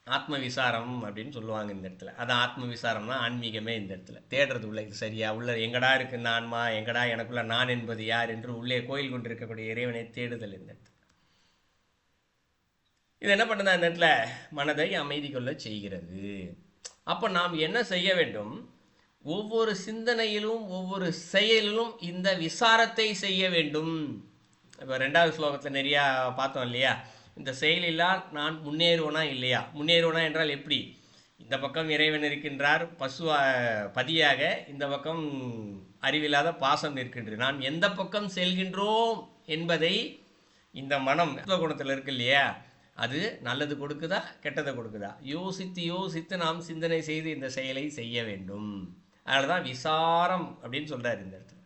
ஆத்ம விசாரம் அப்படின்னு சொல்லுவாங்க இந்த இடத்துல. அதான் ஆத்ம விசாரம்னா ஆன்மீகமே. இந்த இடத்துல தேடுறது உள்ள இது சரியா உள்ள எங்கடா இருக்கு இந்த ஆன்மா, எங்கடா எனக்குள்ள நான் என்பது யார் என்று உள்ளே கோயில் கொண்டு இருக்கக்கூடிய இறைவனை தேடுதல் இந்த இடத்துல. இது என்ன பண்ணுதா இந்த இடத்துல? மனதை அமைதி கொள்ள செய்கிறது. அப்போ நாம் என்ன செய்ய வேண்டும்? ஒவ்வொரு சிந்தனையிலும் ஒவ்வொரு செயலிலும் இந்த விசாரத்தை செய்ய வேண்டும். இப்போ 2வது ஸ்லோகத்தில் நிறையா பார்த்தோம் இல்லையா? இந்த செயலில்லால் நான் முன்னேறுவனா இல்லையா? முன்னேறுவனா என்றால் எப்படி? இந்த பக்கம் இறைவன் இருக்கின்றார் பதியாக, இந்த பக்கம் அறிவில்லாத பாசம் இருக்கின்றது. நாம் எந்த பக்கம் செல்கின்றோம் என்பதை இந்த மனம் குணத்தில் இருக்கு இல்லையா, அது நல்லது கொடுக்குதா கெட்டதை கொடுக்குதா யோசித்து யோசித்து நாம் சிந்தனை செய்து இந்த செயலை செய்ய வேண்டும். அதனால தான் விசாரம் அப்படின்னு சொல்கிறார் இந்த இடத்துல.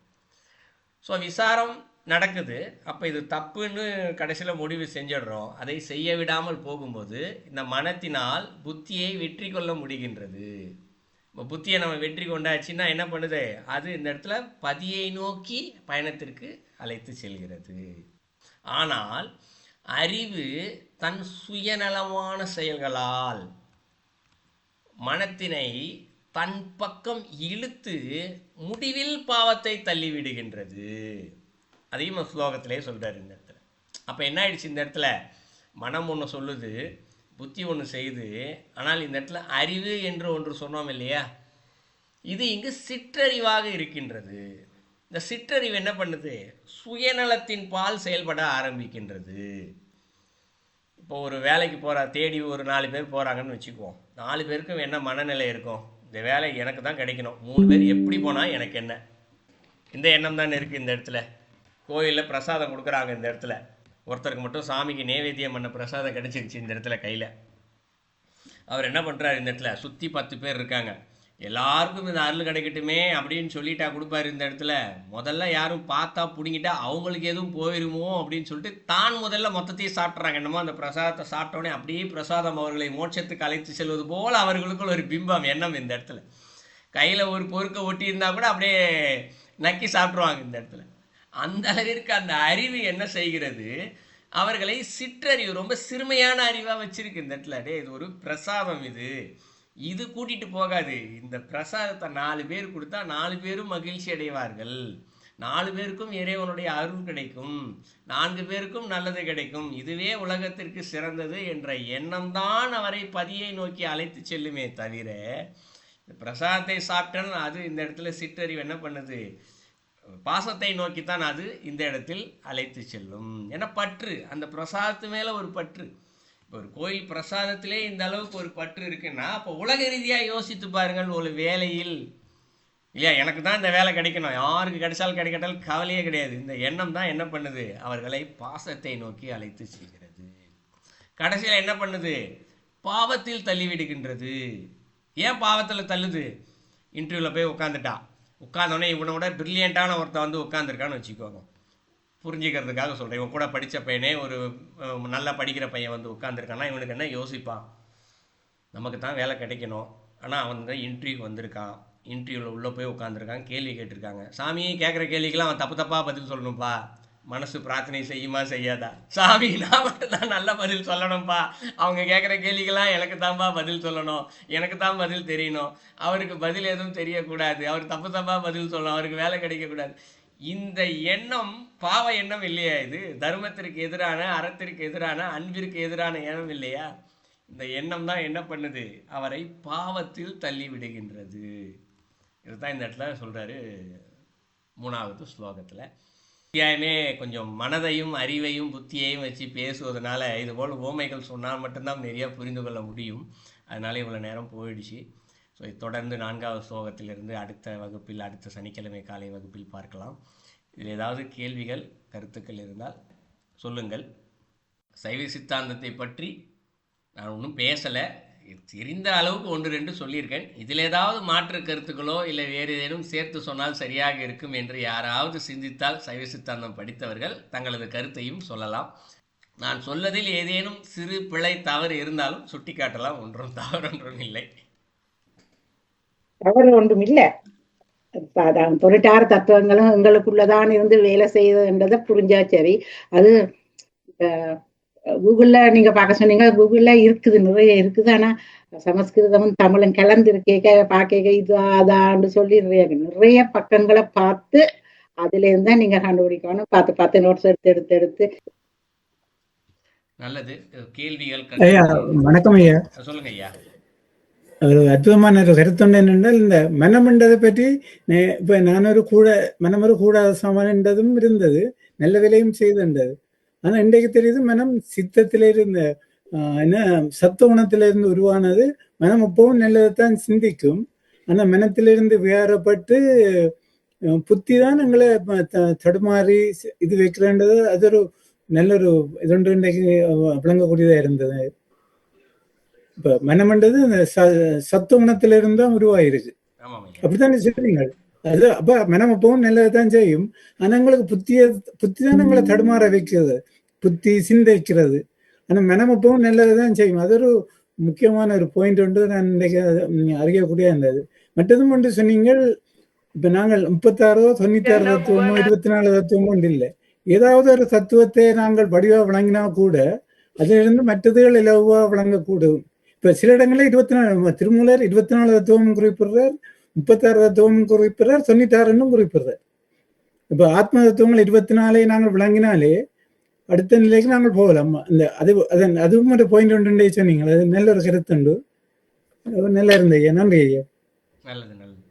ஸோ விசாரம் நடக்குது. அப்போ இது தப்புன்னு கடைசியில் முடிவு செஞ்சிடுறோம். அதை செய்ய விடாமல் போகும்போது இந்த மனத்தினால் புத்தியை வெற்றி கொள்ள முடிகின்றது. இப்போ புத்தியை நம்ம வெற்றி கொண்டாச்சுன்னா என்ன பண்ணுது? அது இந்த இடத்துல பதியை நோக்கி பயணத்திற்கு அழைத்து செல்கிறது. ஆனால் அறிவு தன் சுயநலமான செயல்களால் மனத்தினை தன் பக்கம் இழுத்து முடிவில் பாவத்தை தள்ளிவிடுகின்றது. அதையும் ஸ்லோகத்திலே சொல்கிறார் இந்த இடத்துல. அப்போ என்ன ஆயிடுச்சு? இந்த இடத்துல மனம் ஒன்று சொல்லுது, புத்தி ஒன்று செய்யுது. ஆனால் இந்த இடத்துல அறிவு என்று ஒன்று சொன்னோம் இல்லையா, இது இங்கு சிற்றறிவாக இருக்கின்றது. இந்த சிற்றறிவு என்ன பண்ணுது? சுயநலத்தின் பால் செயல்பட ஆரம்பிக்கின்றது. இப்போ ஒரு வேலைக்கு தேடி ஒரு 4 பேர் போகிறாங்கன்னு வச்சுக்குவோம். 4 பேருக்கும் என்ன மனநிலை இருக்கும்? இந்த வேலை எனக்கு தான் கிடைக்கணும், 3 பேர் எப்படி போனால் எனக்கு என்ன, இந்த எண்ணம் தானே இருக்குது இந்த இடத்துல. கோயிலில் பிரசாதம் கொடுக்குறாங்க. இந்த இடத்துல ஒருத்தருக்கு மட்டும் சாமிக்கு நைவேத்தியம் பண்ண பிரசாதம் கிடச்சிருச்சு இந்த இடத்துல கையில். அவர் என்ன பண்ணுறாரு? இந்த இடத்துல சுற்றி 10 பேர் இருக்காங்க, எல்லாருக்கும் இந்த அருள் கிடைக்கட்டுமே அப்படின்னு சொல்லிட்டா கொடுப்பாரு. இந்த இடத்துல முதல்ல யாரும் பார்த்தா பிடிங்கிட்டா அவங்களுக்கு எதுவும் போயிருமோ அப்படின்னு சொல்லிட்டு தான் முதல்ல மொத்தத்தையும் சாப்பிட்றாங்க. என்னமோ அந்த பிரசாதத்தை சாப்பிட்டோடனே அப்படியே பிரசாதம் அவர்களை மோட்சத்துக்கு அழைத்து செல்வது போல் அவர்களுக்குள் ஒரு பிம்பம் எண்ணம். இந்த இடத்துல கையில் ஒரு பொறுக்கை ஒட்டி இருந்தால் கூட அப்படியே நக்கி சாப்பிட்ருவாங்க இந்த இடத்துல. அந்த அளவிற்கு அந்த அறிவு என்ன செய்கிறது? அவர்களை சிற்றறிவு, ரொம்ப சிறுமையான அறிவாக வச்சிருக்கு இந்த இடத்துல. இது ஒரு பிரசாதம், இது கூட்டிகிட்டு போகாது. இந்த பிரசாதத்தை 4 பேர் கொடுத்தா 4 பேரும் மகிழ்ச்சி அடைவார்கள், 4 பேருக்கும் இறைவனுடைய அருள் கிடைக்கும், 4 பேருக்கும் நல்லது கிடைக்கும், இதுவே உலகத்திற்கு சிறந்தது என்ற எண்ணம் தான் அவரை பதியை நோக்கி அழைத்து செல்லுமே தவிர, இந்த பிரசாதத்தை சாப்பிட்டேன்னு அது இந்த இடத்துல சிற்றறிவு என்ன பண்ணுது? பாசத்தை நோக்கித்தான் அது இந்த இடத்தில் அழைத்து செல்லும். ஏன்னா பற்று, அந்த பிரசாதத்து மேலே ஒரு பற்று. இப்போ ஒரு கோயில் பிரசாதத்திலே இந்த அளவுக்கு ஒரு பற்று இருக்குன்னா, அப்போ உலக ரீதியாக யோசித்து பாருங்கள். ஒரு வேலையில் இல்லையா, எனக்கு தான் இந்த வேலை கிடைக்கணும், யாருக்கு கிடைச்சாலும் கிடைக்கட்டாலும் கவலையே கிடையாது. இந்த எண்ணம் தான் என்ன பண்ணுது? அவர்களை பாசத்தை நோக்கி அழைத்து செல்கிறது. கடைசியில் என்ன பண்ணுது? பாவத்தில் தள்ளிவிடுகின்றது. ஏன் பாவத்தில் தள்ளுது? இன்டர்வியூவில் போய் உட்காந்தோடனே இவனை விட பிரில்லியண்ட்டான ஒருத்தன் வந்து உட்காந்துருக்கான்னு வச்சுக்கோங்க. புரிஞ்சிக்கிறதுக்காக சொல்கிறேன். இவன் கூட படித்த பையனே, ஒரு நல்லா படிக்கிற பையன் வந்து உட்காந்துருக்கான்னா இவனுக்கு என்ன யோசிப்பான்? நமக்கு தான் வேலை கிடைக்கணும், ஆனால் அவன் வந்து இன்டர்வியூக்கு வந்திருக்கான், இன்டர்வியூவில் உள்ளே போய் உட்காந்துருக்கான், கேள்வி கேட்டிருக்காங்க. சாமி கேட்குற கேள்விக்கெல்லாம் அவன் தப்பாக பதில் சொல்லணும்ப்பா. மனசு பிரார்த்தனை செய்யுமா செய்யாதா? சாமி நான் மட்டும்தான் நல்ல பதில் சொல்லணும்ப்பா, அவங்க கேட்குற கேள்விக்கெல்லாம் எனக்கு தான்ப்பா பதில் சொல்லணும், எனக்கு தான் பதில் தெரியணும், அவருக்கு பதில் எதுவும் தெரியக்கூடாது, அவர் தப்பாக பதில் சொல்லணும், அவருக்கு வேலை கிடைக்கக்கூடாது. இந்த எண்ணம் பாவ எண்ணம் இல்லையா? இது தர்மத்திற்கு எதிரான, அறத்திற்கு எதிரான, அன்பிற்கு எதிரான எண்ணம் இல்லையா? இந்த எண்ணம் தான் என்ன பண்ணுது? அவரை பாவத்தில் தள்ளி விடுகின்றது. இதுதான் இந்த இடத்துல சொல்கிறாரு 3வது ஸ்லோகத்தில். அத்தியாயமே கொஞ்சம் மனதையும் அறிவையும் புத்தியையும் வச்சு பேசுவதனால இதுபோல் ஓமைகள் சொன்னால் மட்டும்தான் நிறையா புரிந்து கொள்ள முடியும். அதனால இவ்வளோ நேரம் போயிடுச்சு. ஸோ தொடர்ந்து 4வது ஸ்லோகத்திலிருந்து அடுத்த வகுப்பில், அடுத்த சனிக்கிழமை காலை வகுப்பில் பார்க்கலாம். இதில் ஏதாவது கேள்விகள், கருத்துக்கள் இருந்தால் சொல்லுங்கள். சைவ சித்தாந்தத்தை பற்றி நான் ஒன்றும் பேசலை, தெரிந்த அளவுக்கு 1-2 சொல்லியிருக்கேன். இதில் ஏதாவது மாற்று கருத்துக்களோ இல்லை வேறு ஏதேனும் சேர்த்து சொன்னால் சரியாக இருக்கும் என்று யாராவது சிந்தித்தால் சைவ சித்தாந்தம் படித்தவர்கள் தங்களது கருத்தையும் சொல்லலாம். நான் சொல்லதில் ஏதேனும் சிறு பிழை, தவறு இருந்தாலும் சுட்டி காட்டலாம். ஒன்றும் தவறொன்றும் இல்லை, தவறு ஒன்றும் இல்லை. அதான் 96 தத்துவங்களும் எங்களுக்குள்ளதான் இருந்து வேலை செய்யுதுன்றதை புரிஞ்சா சரி. அது கூகுள்ல நீங்க பார்க்க சொன்னீங்க, கூகுள்ல இருக்குது, நிறைய இருக்குது. ஆனா சமஸ்கிருதமும் தமிழும் கலந்து இருக்கேக்க பார்க்க இது அதான்னு சொல்லி நிறைய நிறைய பக்கங்களை பார்த்து அதுல இருந்தா நீங்க கண்டுபிடிக்கணும். பார்த்து பார்த்து நோட்ஸ் எடுத்து எடுத்து எடுத்து. நல்லது. கேள்விகள் ஐயா கருத்துக்கள் வணக்கம் ஐயா. சொல்லுங்க ஐயா. ஒரு அற்புதமான ஒரு கருத்துண்டு என்னென்றால், இந்த மனம்ன்றதை பற்றி இப்ப நான் ஒரு கூட மனம் ஒரு கூடாத சாமான்ன்றதும் இருந்தது, நல்ல விலையும் செய்திருந்தது. ஆனா இன்றைக்கு தெரியுது மனம் சித்தத்தில இருந்த என்ன சத்துவ குணத்திலிருந்து உருவானது. மனம் எப்பவும் நல்லதைத்தான் சிந்திக்கும். ஆனா மனத்திலிருந்து விகாரப்பட்டு புத்தி தான் எங்களை தடுமாறி இது வைக்கிறன்றது. அது ஒரு நல்ல ஒரு இதொன்று இன்றைக்கு விளங்கக்கூடியதா இருந்தது. இப்ப மனம்ன்றது இந்த சத்துவ குணத்திலிருந்து தான் உருவாயிருக்கு. ஆமாம் ஐயா. அப்படித்தானே சொல்றீங்க. அது அப்ப மனம் எப்பவும் நல்லதான் செய்யும். ஆனா உங்களுக்கு புத்தி தான் எங்களை தடுமாற வைக்கிறது, புத்தி சிந்திக்கிறது. ஆனா மனம் எப்பவும் நல்லதான் செய்யும். அது ஒரு முக்கியமான ஒரு பாயிண்ட் ஒன்று நான் இன்றைக்கு அறியக்கூடிய இருந்தது. மற்றதும் ஒன்று சொன்னீங்கள், இப்ப நாங்கள் 36 96 தத்துவமோ 24 தத்துவமோ ஒன்று இல்லை. ஏதாவது ஒரு தத்துவத்தை நாங்கள் வடிவா விளங்கினா கூட அதிலிருந்து மற்றதுகள் இலவா விளங்கக்கூடும். இப்ப சில இடங்களில் 24 திருமூலர் 24 தத்துவம் குறிப்பிடுறார், 36 தத்துவம் குறிப்பிடுறார், 96 குறிப்பிடுறார். இப்ப ஆத்ம தத்துவங்கள் 24 நாங்கள் விளங்கினாலே அடுத்த நிலைக்கு நாங்கள் போகலாம். அந்த அதுவும் ஒரு பாயிண்ட் ஒன்று சொன்னீங்க. அது நல்ல ஒரு கருத்துண்டு. நல்லா இருந்த ஐயா. நன்றி ஐயா. நல்லது நல்லது.